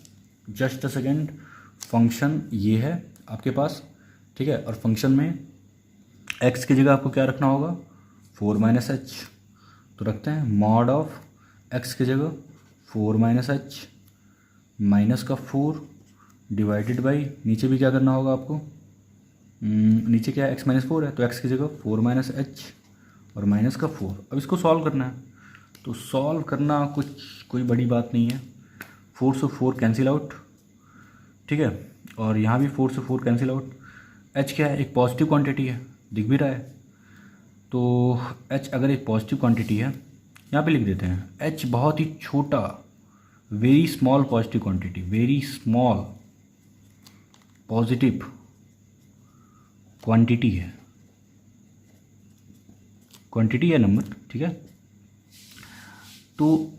Speaker 1: जस्ट अ सेकेंड, फंक्शन ये है आपके पास, ठीक है, और फंक्शन में एक्स की जगह आपको क्या रखना होगा, 4 माइनस एच। तो रखते हैं मॉड ऑफ एक्स की जगह 4 माइनस एच माइनस का 4 डिवाइडेड बाई, नीचे भी क्या करना होगा आपको, नीचे क्या है, एक्स माइनस 4 है तो एक्स की जगह 4 माइनस एच और माइनस का 4। अब इसको सॉल्व करना है, तो सॉल्व करना कोई बड़ी बात नहीं है। 4 से 4 कैंसिल आउट, ठीक है, और यहाँ भी 4 से 4 कैंसिल आउट। एच क्या है, एक पॉजिटिव क्वांटिटी है, दिख भी रहा है, तो एच अगर एक पॉजिटिव क्वांटिटी है, यहाँ पे लिख देते हैं एच बहुत ही छोटा, very small positive quantity, very small positive quantity है, क्वांटिटी है नंबर, ठीक है। तो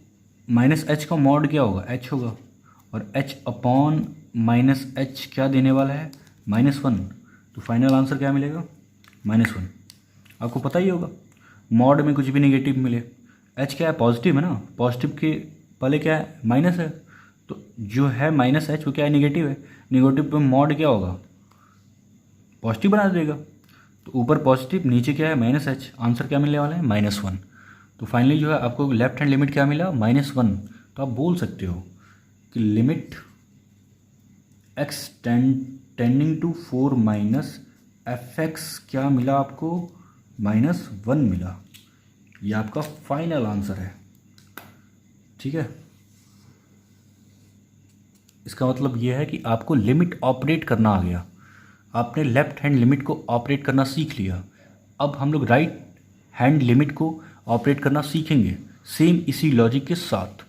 Speaker 1: माइनस एच का मॉड क्या होगा, एच होगा, और एच अपॉन माइनस एच क्या देने वाला है, -1। तो फाइनल आंसर क्या मिलेगा, -1। आपको पता ही होगा मॉड में कुछ भी नेगेटिव मिले, एच क्या है, पॉजिटिव है ना, पॉजिटिव के पहले क्या है, माइनस है, तो जो है माइनस एच वो क्या है, नेगेटिव है, नेगेटिव पे मॉड क्या होगा, पॉजिटिव बना देगा। तो ऊपर पॉजिटिव, नीचे क्या है, माइनस एच, आंसर क्या मिलने वाला है, -1। तो फाइनली जो है आपको लेफ्ट हैंड लिमिट क्या मिला, -1। तो आप बोल सकते हो कि limit x tending to 4 minus f x क्या मिला आपको, -1 मिला। ये आपका फाइनल आंसर है, ठीक है। इसका मतलब ये है कि आपको लिमिट ऑपरेट करना आ गया, आपने लेफ्ट हैंड लिमिट को ऑपरेट करना सीख लिया। अब हम लोग राइट हैंड लिमिट को ऑपरेट करना सीखेंगे सेम इसी लॉजिक के साथ।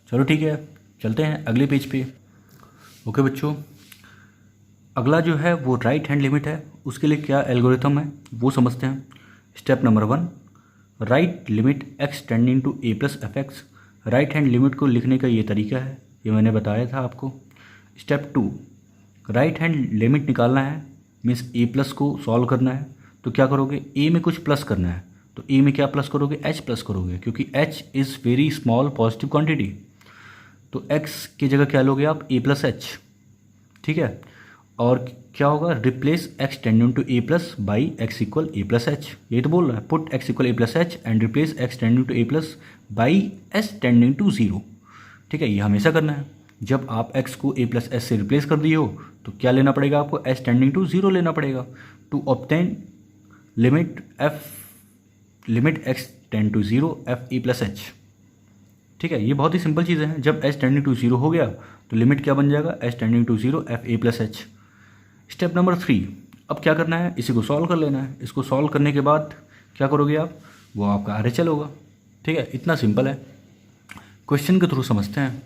Speaker 1: चलो ठीक है, चलते हैं अगले पेज पे। ओके बच्चों, अगला जो है वो राइट हैंड लिमिट है, उसके लिए क्या एल्गोरिथम है वो समझते हैं। Step number 1, right limit x tending to A plus F x. Right hand limit को लिखने का ये तरीका है, ये मैंने बताया था आपको। स्टेप 2, राइट हैंड लिमिट निकालना है, मीन्स ए प्लस को सॉल्व करना है। तो क्या करोगे, ए में कुछ प्लस करना है, तो ए में क्या प्लस करोगे, एच प्लस करोगे, क्योंकि H is very small positive quantity. तो एक्स की जगह क्या लोगे आप, ए प्लस एच, ठीक है। और क्या होगा, replace x tending to A plus by x equal a plus h, यही तो बोल रहा है, put x equal a plus h and replace x tending to A plus by h tending to 0, ठीक है। ये हमेशा करना है, जब आप x को a प्लस एच से रिप्लेस कर दिए हो तो क्या लेना पड़ेगा आपको, h टेंडिंग टू 0 लेना पड़ेगा to obtain limit x tend to 0 f a plus h, ठीक है। ये बहुत ही सिंपल चीज़ें हैं, जब h टेंडिंग टू 0 हो गया तो लिमिट क्या बन जाएगा, h tending to 0 f a plus h. Step number 3, अब क्या करना है, इसी को सॉल्व कर लेना है। इसको सॉल्व करने के बाद क्या करोगे आप, वो आपका RHL होगा, ठीक है। इतना सिंपल है, क्वेश्चन के थ्रू समझते हैं।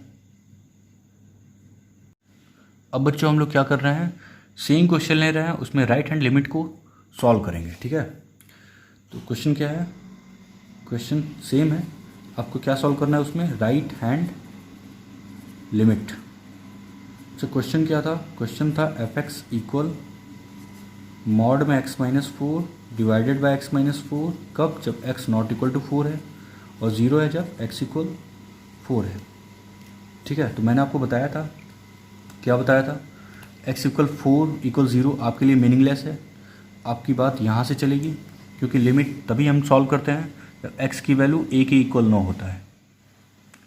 Speaker 1: अब बच्चों हम लोग क्या कर रहे हैं, सेम क्वेश्चन ले रहे हैं, उसमें राइट हैंड लिमिट को सॉल्व करेंगे, ठीक है। तो क्वेश्चन क्या है, क्वेश्चन सेम है, आपको क्या सॉल्व करना है उसमें, राइट हैंड लिमिट। तो क्वेश्चन क्या था, क्वेश्चन था एफ एक्स इक्वल मॉड में x minus 4 divided by x minus 4, कब, जब एक्स नॉट इक्वल टू 4 है और 0 है जब एक्स इक्वल 4 है, ठीक है। तो मैंने आपको बताया था, क्या बताया था, x इक्वल 4 इक्वल 0 आपके लिए मीनिंगलेस है, आपकी बात यहाँ से चलेगी, क्योंकि लिमिट तभी हम सॉल्व करते हैं जब x की वैल्यू a के इक्वल ना होता है।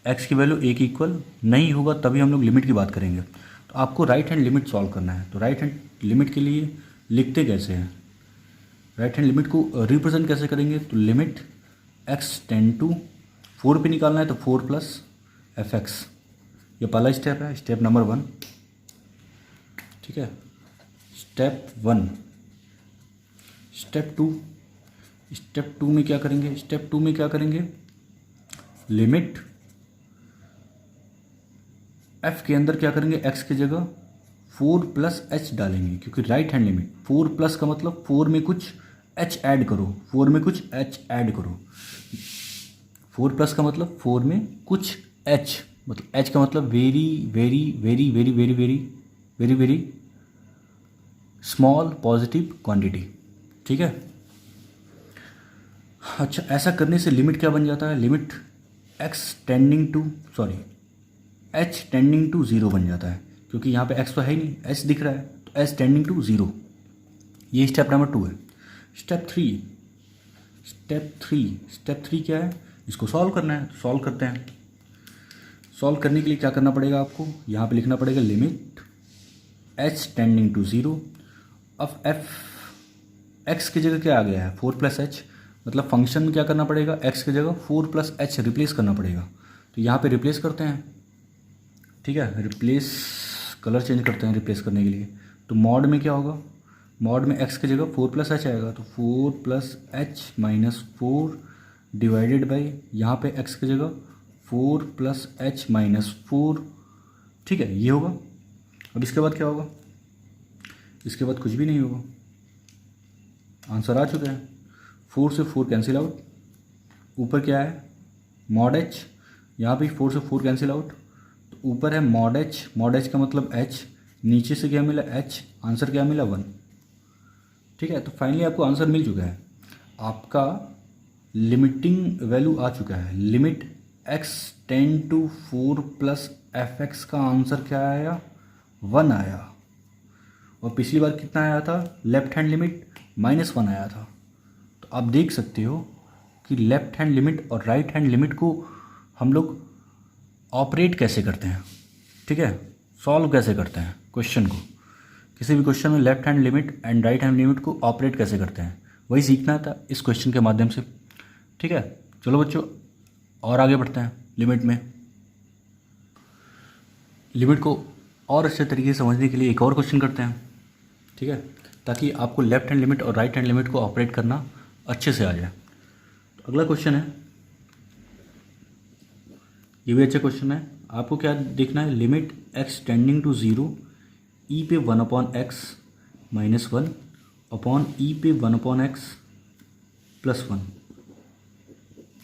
Speaker 1: x की वैल्यू a के इक्वल नहीं होगा तभी हम लोग लिमिट की बात करेंगे। तो आपको राइट हैंड लिमिट सॉल्व करना है, तो राइट हैंड लिमिट के लिए लिखते कैसे हैं, राइट हैंड लिमिट को रिप्रेजेंट कैसे करेंगे, तो लिमिट x टेंड टू 4 पे निकालना है, तो 4 प्लस एफ एक्स, ये पहला स्टेप है, स्टेप नंबर 1, ठीक है। स्टेप 1, स्टेप टू में क्या करेंगे, स्टेप 2 में क्या करेंगे, लिमिट f के अंदर क्या करेंगे, x की जगह 4 प्लस एच डालेंगे, क्योंकि राइट हैंड लिमिट 4 प्लस का मतलब 4 में कुछ h ऐड करो, 4 में कुछ h ऐड करो, 4 प्लस का मतलब 4 में कुछ h, मतलब h का मतलब very very very very very very very very small positive quantity, ठीक है। अच्छा, ऐसा करने से लिमिट क्या बन जाता है, limit x tending to h tending to zero बन जाता है, क्योंकि यहाँ पे एक्स तो है ही नहीं, एच दिख रहा है, तो एच टेंडिंग टू ज़ीरो। ये स्टेप नंबर 2 है। स्टेप थ्री क्या है, इसको सॉल्व करना है, सॉल्व करते हैं। सॉल्व करने के लिए क्या करना पड़ेगा आपको, यहाँ पे लिखना पड़ेगा limit H tending to zero. अब एफ एक्स की जगह क्या आ गया है, 4 + h, मतलब फंक्शन में क्या करना पड़ेगा, x की जगह 4 + h रिप्लेस करना पड़ेगा। तो यहाँ पे रिप्लेस करते हैं, ठीक है, रिप्लेस, कलर चेंज करते हैं रिप्लेस करने के लिए। तो मॉड में क्या होगा, मॉड में x की जगह 4 + h आएगा, तो 4 + h - 4 डिवाइडेड बाई, यहाँ पे x की जगह 4 + h - 4, ठीक है, ये होगा। अब इसके बाद क्या होगा, इसके बाद कुछ भी नहीं होगा, आंसर आ चुका है। 4 से 4 कैंसिल आउट, ऊपर क्या है मॉड h, यहाँ पे 4 से 4 कैंसिल आउट, तो ऊपर है मॉड h का मतलब h, नीचे से क्या मिला h, आंसर क्या मिला 1, ठीक है। तो फाइनली आपको आंसर मिल चुका है, आपका लिमिटिंग वैल्यू आ चुका है। Limit x tend to 4 + fx का आंसर क्या आया, 1 आया। और पिछली बार कितना आया था, लेफ्ट हैंड लिमिट -1 आया था। तो आप देख सकते हो कि लेफ्ट हैंड लिमिट और राइट हैंड लिमिट को हम लोग ऑपरेट कैसे करते हैं, ठीक है, सॉल्व कैसे करते हैं क्वेश्चन को। किसी भी क्वेश्चन में left hand limit and right hand limit को ऑपरेट कैसे करते हैं, वही सीखना था इस क्वेश्चन के माध्यम से, ठीक है। चलो बच्चों और आगे बढ़ते हैं। लिमिट को और अच्छे तरीके से समझने के लिए एक और क्वेश्चन करते हैं, ठीक है, ताकि आपको लेफ्ट हैंड लिमिट और राइट हैंड लिमिट को ऑपरेट करना अच्छे से आ जाए। तो अगला क्वेश्चन है, ये भी अच्छा क्वेश्चन है। आपको क्या देखना है, limit x tending to 0 e पे 1/x - 1 अपॉन e पे 1/x + 1,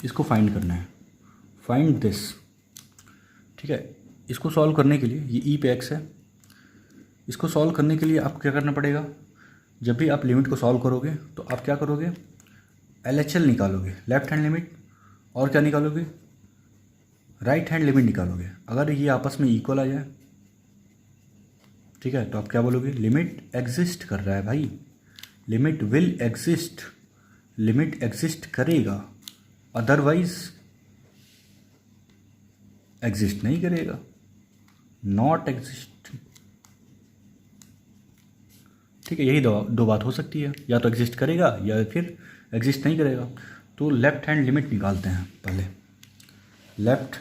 Speaker 1: इसको फाइंड करना है, फाइंड दिस, ठीक है। इसको सॉल्व करने के लिए, ये e पे x है, इसको सॉल्व करने के लिए आपको क्या करना पड़ेगा, जब भी आप लिमिट को सॉल्व करोगे तो आप क्या करोगे, LHL निकालोगे, लेफ्ट हैंड लिमिट, और क्या निकालोगे, राइट हैंड लिमिट निकालोगे। अगर ये आपस में इक्वल आ जाए, ठीक है, तो आप क्या बोलोगे, लिमिट एग्जिस्ट कर रहा है भाई, limit will exist, limit exist करेगा, अदरवाइज एग्जिस्ट नहीं करेगा, नॉट एग्जिस्ट, ठीक है। यही दो बात हो सकती है, या तो एग्जिस्ट करेगा या फिर एग्जिस्ट नहीं करेगा। तो लेफ्ट हैंड लिमिट निकालते हैं पहले, लेफ्ट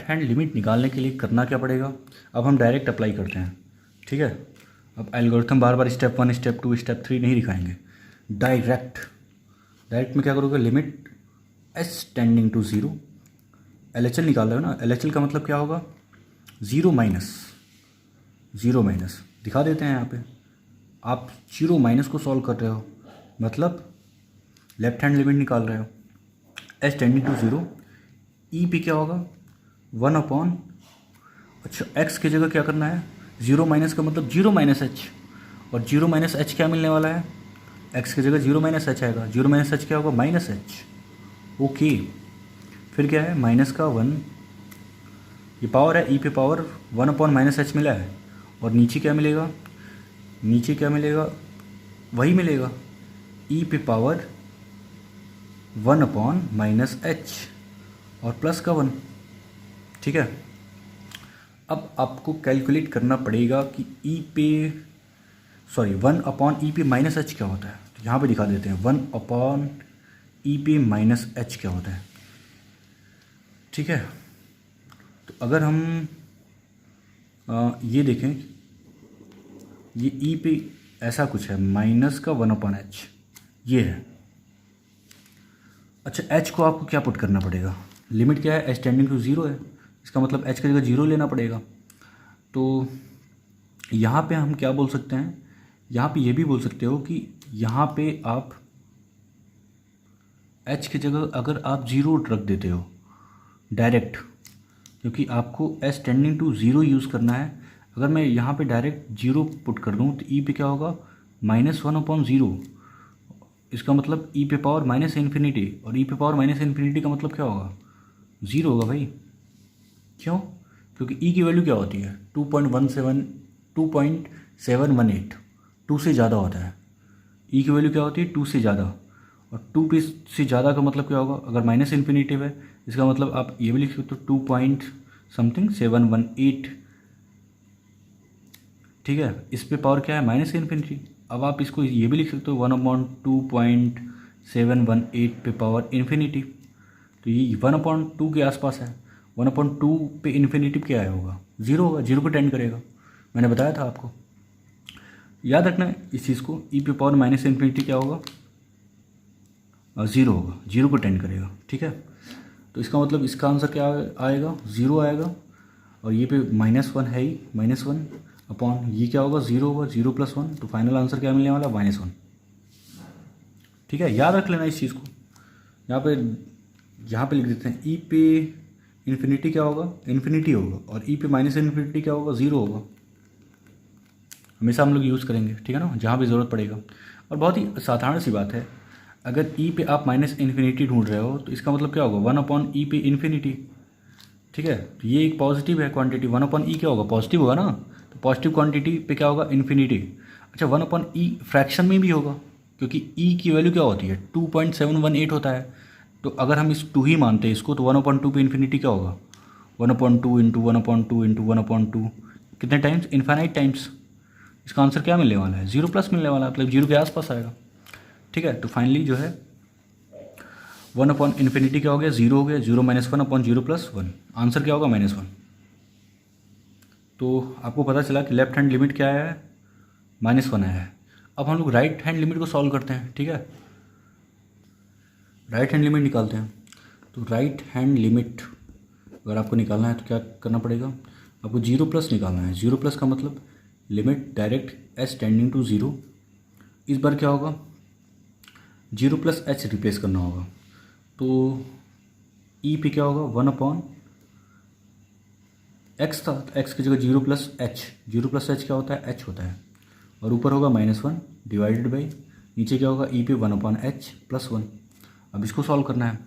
Speaker 1: हैंड लिमिट निकालने के लिए करना क्या पड़ेगा, अब हम डायरेक्ट अप्लाई करते हैं, ठीक है। अब एल्गोरिथम बार बार स्टेप 1 स्टेप 2 स्टेप 3 नहीं दिखाएंगे, डायरेक्ट में क्या करोगे, limit H tending to 0, LHL निकाल रहे हो ना, LHL का मतलब क्या होगा, 0 माइनस दिखा देते हैं यहाँ पे, आप 0 माइनस को सॉल्व कर रहे हो, मतलब लेफ्ट हैंड लिमिट निकाल रहे हो, एच टेंडिंग टू 0, ई पे क्या होगा 1/, अच्छा एक्स की जगह क्या करना है, 0 माइनस का मतलब 0 - h, और 0 - h क्या मिलने वाला है, एक्स की जगह 0 - h आएगा, 0 - h क्या होगा -h, ओके। फिर क्या है, माइनस का 1, ये पावर है, ई पे पावर 1/- h मिला है, और नीचे क्या मिलेगा, वही मिलेगा, ई पे पावर 1/- h और प्लस का 1, ठीक है। अब आपको कैलकुलेट करना पड़ेगा कि 1/e पे -h क्या होता है, तो यहाँ पे दिखा देते हैं, 1/e पे -h क्या होता है, ठीक है। तो अगर हम ये देखें, ये e पे ऐसा कुछ है, माइनस का 1/h ये है। अच्छा h को आपको क्या पुट करना पड़ेगा, लिमिट क्या है, h टेंडिंग टू 0 है, इसका मतलब h की जगह 0 लेना पड़ेगा। तो यहाँ पे हम क्या बोल सकते हैं, यहाँ पे ये भी बोल सकते हो कि यहाँ पे आप h की जगह अगर आप 0 रख देते हो डायरेक्ट, क्योंकि आपको s tending to zero use करना है। अगर मैं यहाँ पे डायरेक्ट जीरो पुट कर दूँ तो ई पे क्या होगा, -1/0। इसका मतलब ई पे पावर माइनस इन्फिनिटी, और ई पे पावर माइनस इन्फिनिटी का मतलब क्या होगा, ज़ीरो होगा भाई। क्यों? क्योंकि ई की वैल्यू क्या होती है, 2.718, 2 से ज़्यादा होता है। ई की वैल्यू क्या होती है, 2 से ज़्यादा, और 2 पे से ज़्यादा का मतलब क्या होगा, अगर माइनस इन्फिनिटिव है इसका मतलब आप ये भी लिख सकते हो 2.718। ठीक है, इस पे पावर क्या है, माइनस इन्फिनिटी। अब आप इसको ये भी लिख सकते हो 1/2.718 पे पावर इन्फिनिटी। तो ये 1/2 के आसपास है। 1/2 पे इन्फिनिटी क्या है होगा, ज़ीरो होगा, जीरो को टेंड करेगा। मैंने बताया था आपको, याद रखना है इस चीज़ को। ई पे पावर माइनस इन्फिनिटी क्या होगा, ज़ीरो होगा, जीरो को टेंड करेगा। ठीक है, तो इसका मतलब इसका आंसर क्या आएगा, ज़ीरो आएगा। और ये पे -1 है ही, -1 अपॉन ये क्या होगा, ज़ीरो होगा, 0 + 1, तो फाइनल आंसर क्या मिलने वाला, -1। ठीक है, याद रख लेना इस चीज़ को। यहाँ पे लिख देते हैं ई पे इन्फिनिटी क्या होगा, इन्फिनिटी होगा, और ई पे माइनस इन्फिनिटी क्या होगा, ज़ीरो होगा। हमेशा हम लोग यूज़ करेंगे, ठीक है ना, जहाँ भी ज़रूरत पड़ेगा। और बहुत ही साधारण सी बात है, अगर ई पे आप माइनस इन्फिनिटी ढूंढ रहे हो तो इसका मतलब क्या होगा, 1/e पे इन्फिनिटी। ठीक है, तो ये एक पॉजिटिव है क्वांटिटी, 1/e क्या होगा, पॉजिटिव होगा ना, तो पॉजिटिव क्वांटिटी पे क्या होगा, इन्फिनिटी। अच्छा, 1/e फ्रैक्शन में भी होगा, क्योंकि e की वैल्यू क्या होती है, 2.718 होता है। तो अगर हम इस 2 ही मानते हैं इसको, तो 1/2 पे इन्फिनिटी क्या होगा, 1/2 इंटू 1/2 इंटू 1/2, कितने टाइम्स, इन्फाइनाइट टाइम्स। इसका आंसर क्या मिलने वाला है, 0+ मिलने वाला है, मतलब 0 के आसपास आएगा। ठीक है, तो फाइनली जो है 1/इन्फिनिटी क्या हो गया, 0 हो गया, 0 - 1/0 + 1, आंसर क्या होगा, -1। तो आपको पता चला कि लेफ्ट हैंड लिमिट क्या है, -1 आया है। अब हम लोग राइट हैंड लिमिट को सॉल्व करते हैं। ठीक है, राइट हैंड लिमिट निकालते हैं। तो राइट हैंड लिमिट अगर आपको निकालना है तो क्या करना पड़ेगा, आपको 0+ निकालना है। 0+ का मतलब limit direct s tending to 0। इस बार क्या होगा, 0 + h रिप्लेस करना होगा। तो ई पे क्या होगा, 1/x था, तो x की जगह 0 + h, 0 + h क्या होता है, h होता है, और ऊपर होगा -1 डिवाइडेड बाई, नीचे क्या होगा, ई पे 1/h + 1। अब इसको सॉल्व करना है,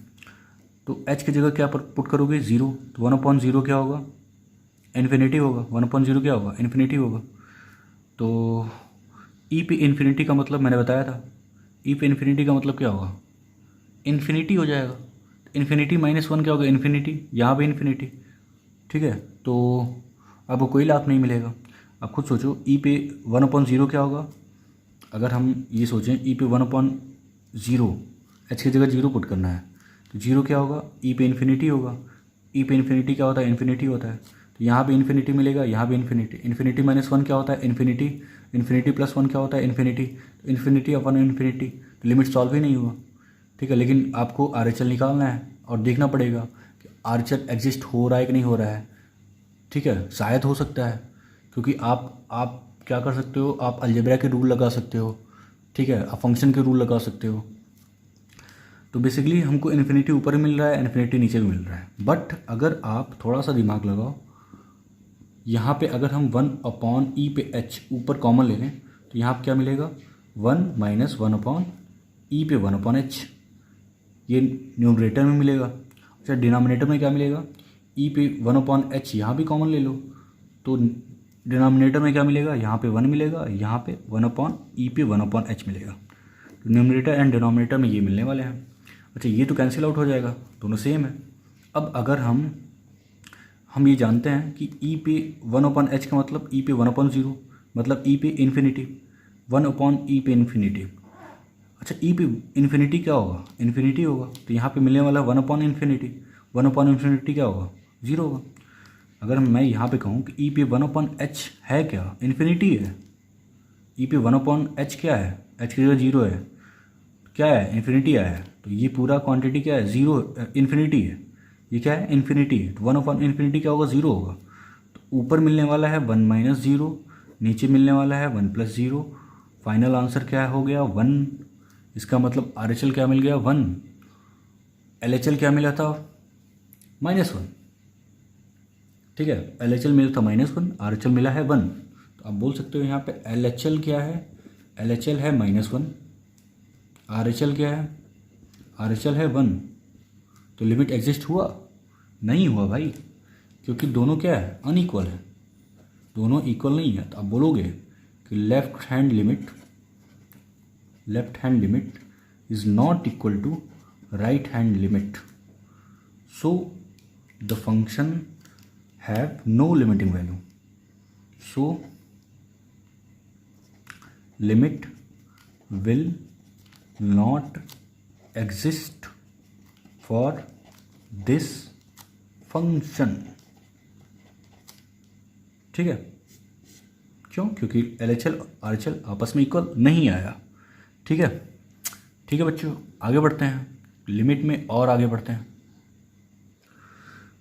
Speaker 1: तो h की जगह क्या पुट करोगे, 0, तो 1/0 क्या होगा, इन्फिनिटी होगा, 1/0 क्या होगा, इन्फिनिटी होगा। तो ई पे इन्फिनिटी का मतलब मैंने बताया था, ई पे इन्फिनिटी का मतलब क्या होगा, इन्फिनिटी हो जाएगा। इन्फिनिटी -1 क्या होगा, इन्फिनिटी, यहाँ पे इन्फिनिटी। ठीक है, तो आपको कोई लाभ नहीं मिलेगा। आप खुद सोचो, ई पे 1/0 क्या होगा, अगर हम ये सोचें ई पे 1/0, एच की जगह 0 पुट करना है, तो 0 क्या होगा, ई पे इन्फिनिटी होगा। ई पे इन्फिनिटी क्या होता है, इन्फिनिटी होता है, तो यहाँ पे इन्फिनिटी मिलेगा, यहाँ पे इन्फिनिटी। इन्फिनिटी -1 क्या होता है, इन्फिनिटी। इन्फिनिटी + 1 क्या होता है, इन्फिनिटी। तो इन्फिनिटी अपॉन इन्फिनिटी, तो लिमिट सॉल्व ही नहीं हुआ। ठीक है, लेकिन आपको RHL निकालना है और देखना पड़ेगा कि RHL एग्जिस्ट हो रहा है कि नहीं हो रहा है। ठीक है, शायद हो सकता है, क्योंकि आप क्या कर सकते हो, आप अलजेब्रा के रूल लगा सकते हो। ठीक है, आप फंक्शन के रूल लगा सकते हो। तो बेसिकली हमको इन्फिनिटी ऊपर मिल रहा है, इन्फिनिटी नीचे भी मिल रहा है। बट अगर आप थोड़ा सा दिमाग लगाओ, यहाँ पे अगर हम 1/e पे h ऊपर कॉमन ले लें, तो यहाँ पे क्या मिलेगा, 1 - 1/e पे 1/h, ये न्यूमरेटर में मिलेगा। अच्छा, डिनोमिनेटर में क्या मिलेगा, e पे 1/h, यहाँ भी कॉमन ले लो, तो डिनोमिनेटर में क्या मिलेगा, यहाँ पे 1 मिलेगा, यहाँ पे 1/e पे 1/h मिलेगा। तो न्यूमरेटर एंड डिनोमिनेटर में ये मिलने वाले हैं। अच्छा, ये तो कैंसिल आउट हो जाएगा, दोनों सेम है। अब अगर हम ये जानते हैं कि ई पे 1/h का मतलब ई पे 1/0, मतलब ई पे इन्फिनिटी, 1/e पे इन्फिनिटी। अच्छा, ई पे इन्फिनिटी क्या होगा, इन्फिनिटी होगा, तो यहाँ पे मिलने वाला 1/इन्फिनिटी। 1/इन्फिनिटी क्या होगा, 0 होगा। अगर मैं यहाँ पे कहूँ कि ई पे 1/h है क्या, इन्फिनिटी है। ई पे 1/h क्या है, h की जगह 0 है, क्या है, इन्फिनिटी आया है, तो ये पूरा क्वांटिटी क्या है, 0 इन्फिनिटी है। ये क्या है, इन्फिनिटी है, तो 1/इन्फिनिटी क्या होगा, 0 होगा। तो ऊपर मिलने वाला है 1 - 0, नीचे मिलने वाला है 1 + 0। फाइनल आंसर क्या हो गया, 1। इसका मतलब RHL क्या मिल गया, 1। LHL क्या मिला था, -1। ठीक है, LHL मिला था -1, RHL मिला है 1, तो आप बोल सकते हो यहाँ पे LHL क्या है, LHL है -1, RHL क्या है, RHL है 1, तो लिमिट एग्जिस्ट हुआ? नहीं हुआ भाई, क्योंकि दोनों क्या है, अनइक्वल है, दोनों इक्वल नहीं है। तो आप बोलोगे कि left hand limit is not equal to right hand limit, so the function have no limiting value, so limit will not exist for this function. ठीक है, क्यों? क्योंकि LHL RHL आपस में इक्वल नहीं आया। ठीक है, ठीक है बच्चों, आगे बढ़ते हैं, लिमिट में और आगे बढ़ते हैं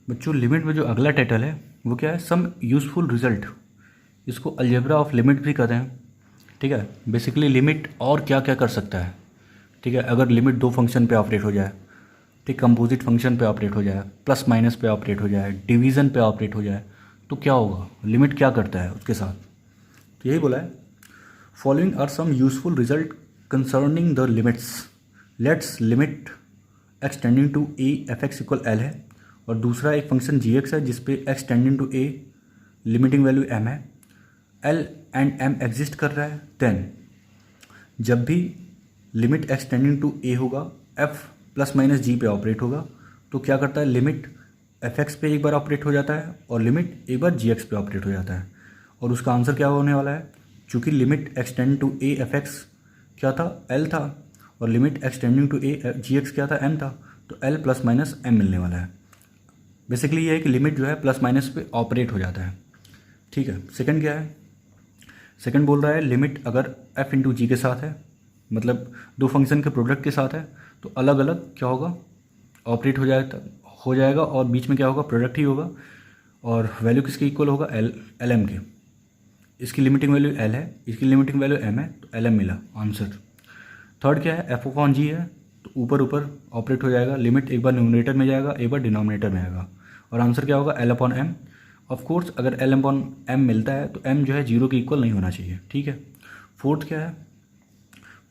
Speaker 1: बच्चों। लिमिट में जो अगला टाइटल है वो क्या है, सम यूज़फुल रिजल्ट, इसको अलजेब्रा ऑफ लिमिट भी कहते हैं। ठीक है, बेसिकली लिमिट और क्या क्या कर सकता है। ठीक है, अगर लिमिट दो फंक्शन पे ऑपरेट हो जाए, ठीक, कंपोजिट फंक्शन पे ऑपरेट हो जाए, प्लस माइनस पे ऑपरेट हो जाए, डिवीज़न पे ऑपरेट हो जाए, तो क्या होगा, लिमिट क्या करता है उसके साथ। तो यही बोला है, following are some useful result concerning the limits, let's limit x tending to A F x equal l है, और दूसरा एक फंक्शन जी एक्स है जिसपे x tending to a limiting value m है, एल एंड एम एग्जिस्ट कर रहा है। देन जब भी limit x tending to a होगा, एफ प्लस माइनस जी पे ऑपरेट होगा, तो क्या करता है, लिमिट एफ एक्स पे एक बार ऑपरेट हो जाता है और लिमिट एक बार जी एक्स पे ऑपरेट हो जाता है। और उसका आंसर क्या होने वाला है, चूँकि limit x tend to A F x क्या था, एल था, और limit extending to A ji x क्या था, एम था, तो एल प्लस माइनस एम मिलने वाला है। बेसिकली ये है कि लिमिट जो है प्लस माइनस पे ऑपरेट हो जाता है। ठीक है, सेकंड क्या है, सेकंड बोल रहा है लिमिट अगर एफ इंटू जी के साथ है, मतलब दो फंक्शन के प्रोडक्ट के साथ है, तो अलग अलग क्या होगा, ऑपरेट हो जाएगा और बीच में क्या होगा, प्रोडक्ट ही होगा, और वैल्यू किसके इक्वल होगा, एल एम के। इसकी लिमिटिंग वैल्यू एल है, इसकी लिमिटिंग वैल्यू एम है, तो एल एम मिला आंसर। थर्ड क्या है, एफ अपॉन जी है, तो ऊपर ऊपर ऑपरेट हो जाएगा, लिमिट एक बार न्यूमरेटर में जाएगा, एक बार डिनोमिनेटर में आएगा, और आंसर क्या होगा, l upon m. Of course अगर एल अपॉन एम मिलता है तो एम जो है जीरो के इक्वल नहीं होना चाहिए। ठीक है, फोर्थ क्या है,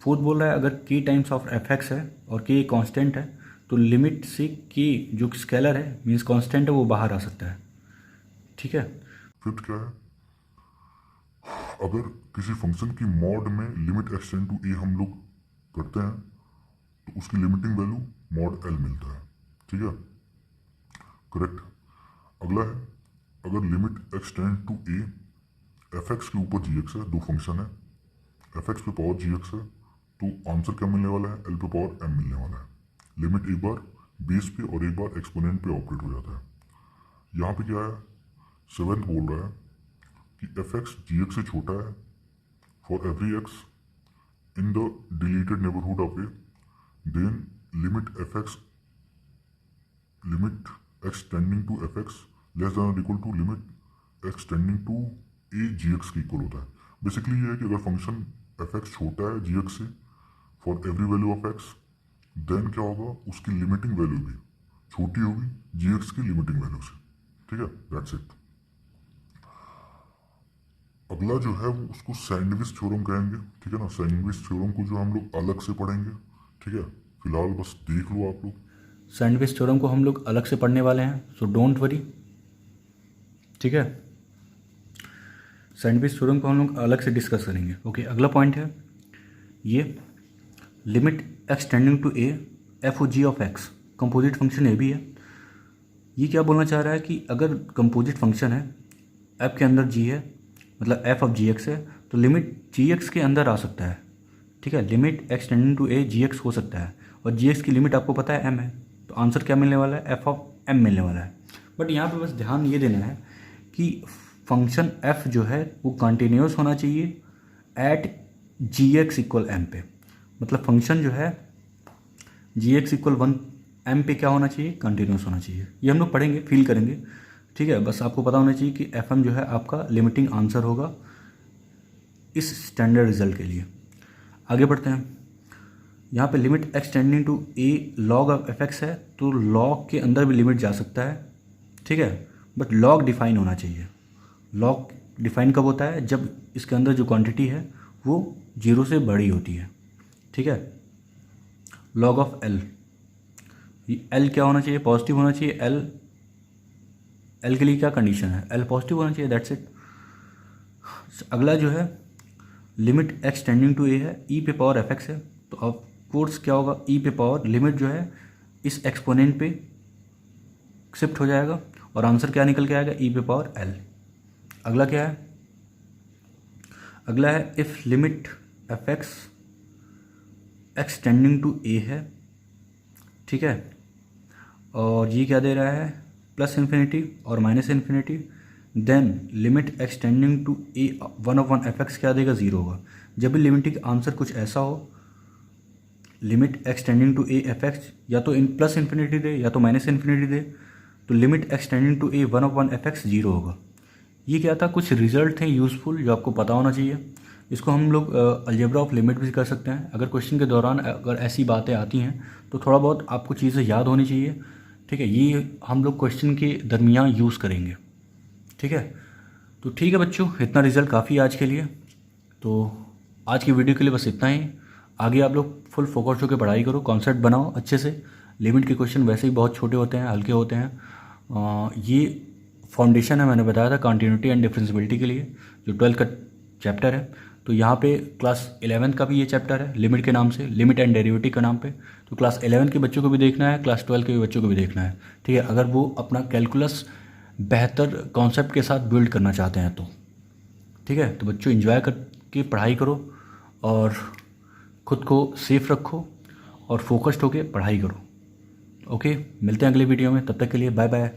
Speaker 1: फोर्थ बोल रहा है अगर के टाइम्स ऑफ एफ एक्स है और के कांस्टेंट है, तो लिमिट से के जो स्केलर है मीन्स कांस्टेंट है वो बाहर आ सकता है। ठीक है,
Speaker 2: फिफ्थ क्या है, अगर किसी फंक्शन की मॉड में लिमिट एक्सटेंड टू ए हम लोग करते हैं तो उसकी लिमिटिंग वैल्यू मॉड एल मिलता है। ठीक है, करेक्ट। अगला है, अगर limit x tend to A F x के ऊपर जी एक्स है, दो फंक्शन है, एफ एक्स पे पावर जी एक्स है, तो आंसर क्या मिलने वाला है, एल पे पावर एम मिलने वाला है। लिमिट एक बार बेस पे और एक बार एक्सपोनेंट पे ऑपरेट हो जाता है। यहाँ पे क्या है, सेवेंथ बोल रहा है कि एफ एक्स जी एक्स से छोटा है for every X in the deleted neighbourhood of A, then limit x tending to F X less than और equal to limit x tending to A ji X के इक्वल होता है। बेसिकली ये है कि अगर फंक्शन एफ एक्स छोटा है जी एक्स से for every value of x, then क्या होगा, उसकी लिमिटिंग वैल्यू भी छोटी होगी जी एक्स की लिमिटिंग वैल्यू से। ठीक है, दैट्स इट। अगला जो है वो उसको सैंडविच थ्योरम कहेंगे। ठीक है ना, सैंडविच थ्योरम को जो हम लोग अलग से पढ़ेंगे। ठीक है, फिलहाल बस देख लो आप लोग।
Speaker 1: सैंडविच थ्योरम को हम लोग अलग से पढ़ने वाले हैं, सो डोंट वरी। ठीक है, सैंडविच थ्योरम को हम लोग अलग से डिस्कस करेंगे। ओके, अगला पॉइंट है ये, limit x tending to A F O G of X, composite function ए भी है। ये क्या बोलना चाह रहा है कि अगर कंपोजिट फंक्शन है, एफ के अंदर जी है, मतलब एफ ऑफ जी एक्स है, तो लिमिट जी एक्स के अंदर आ सकता है। ठीक है, limit x tending to A ji x हो सकता है, और जी एक्स की लिमिट आपको पता है एम है, तो आंसर क्या मिलने वाला है, एफ ऑफ एम मिलने वाला है। बट यहाँ पे बस ध्यान ये देना है कि फंक्शन एफ जो है वो कंटिन्यूस होना चाहिए at g x equal m पे, मतलब फंक्शन जो है जी एक्स इक्वल 1 एम पे क्या होना चाहिए, कंटिन्यूस होना चाहिए। ये हम लोग पढ़ेंगे, फील करेंगे। ठीक है, बस आपको पता होना चाहिए कि एफ एम जो है आपका लिमिटिंग आंसर होगा इस स्टैंडर्ड रिजल्ट के लिए। आगे बढ़ते हैं, यहाँ पे limit x tending to a log of F x है, तो लॉग के अंदर भी लिमिट जा सकता है। ठीक है, बट लॉग डिफाइन होना चाहिए। लॉग डिफाइन कब होता है? जब इसके अंदर जो क्वांटिटी है वो 0 से बड़ी होती है, ठीक है। लॉग ऑफ एल, एल क्या होना चाहिए? पॉजिटिव होना चाहिए। एल के लिए क्या कंडीशन है? एल पॉजिटिव होना चाहिए, दैट्स इट। अगला जो है limit x tending to A है, ई पे पावर एफ एक्स है, तो अब कोर्स क्या होगा? ई पे पावर लिमिट जो है इस एक्सपोनेंट पे शिफ्ट हो जाएगा और आंसर क्या निकल के आएगा? ई पे पावर एल। अगला क्या है? अगला है if limit F X tending to A है, ठीक है, और ये क्या दे रहा है? प्लस इन्फिनिटी और minus infinity, then limit x tending to A 1/1 F x क्या देगा? 0 होगा। जब भी लिमिटिंग आंसर कुछ ऐसा हो, limit x tending to A F x या तो इन प्लस इन्फिनिटी दे या तो माइनस इन्फिनिटी दे, तो limit x tending to A 1/1 F x 0 होगा। ये क्या था? कुछ रिजल्ट थे यूज़फुल जो आपको पता होना चाहिए। इसको हम लोग अलजेब्रा ऑफ लिमिट भी कर सकते हैं। अगर क्वेश्चन के दौरान अगर ऐसी बातें आती हैं तो थोड़ा बहुत आपको चीज़ें याद होनी चाहिए, ठीक है। ये हम लोग क्वेश्चन के दरमियान यूज़ करेंगे, ठीक है। तो ठीक है बच्चों, इतना रिजल्ट काफ़ी है आज के लिए। तो आज की वीडियो के लिए बस इतना ही। आगे आप लोग फुल फोकस होकर पढ़ाई करो, कॉन्सेप्ट बनाओ अच्छे से। लिमिट के क्वेश्चन वैसे ही बहुत छोटे होते हैं, हल्के होते हैं। ये फाउंडेशन है, मैंने बताया था कंटिन्यूटी एंड डिफरेंशियबिलिटी के लिए, जो 12 का चैप्टर है। तो यहाँ पे क्लास 11 का भी ये चैप्टर है लिमिट के नाम से, लिमिट एंड डेरिवेटिव के नाम पे। तो क्लास 11 के बच्चों को भी देखना है, क्लास 12 के भी बच्चों को भी देखना है, ठीक है, अगर वो अपना कैलकुलस बेहतर कॉन्सेप्ट के साथ बिल्ड करना चाहते हैं तो, ठीक है। तो बच्चों एंजॉय करके पढ़ाई करो और ख़ुद को सेफ रखो और फोकस्ड होकर पढ़ाई करो। ओके, मिलते हैं अगले वीडियो में, तब तक के लिए बाय बाय।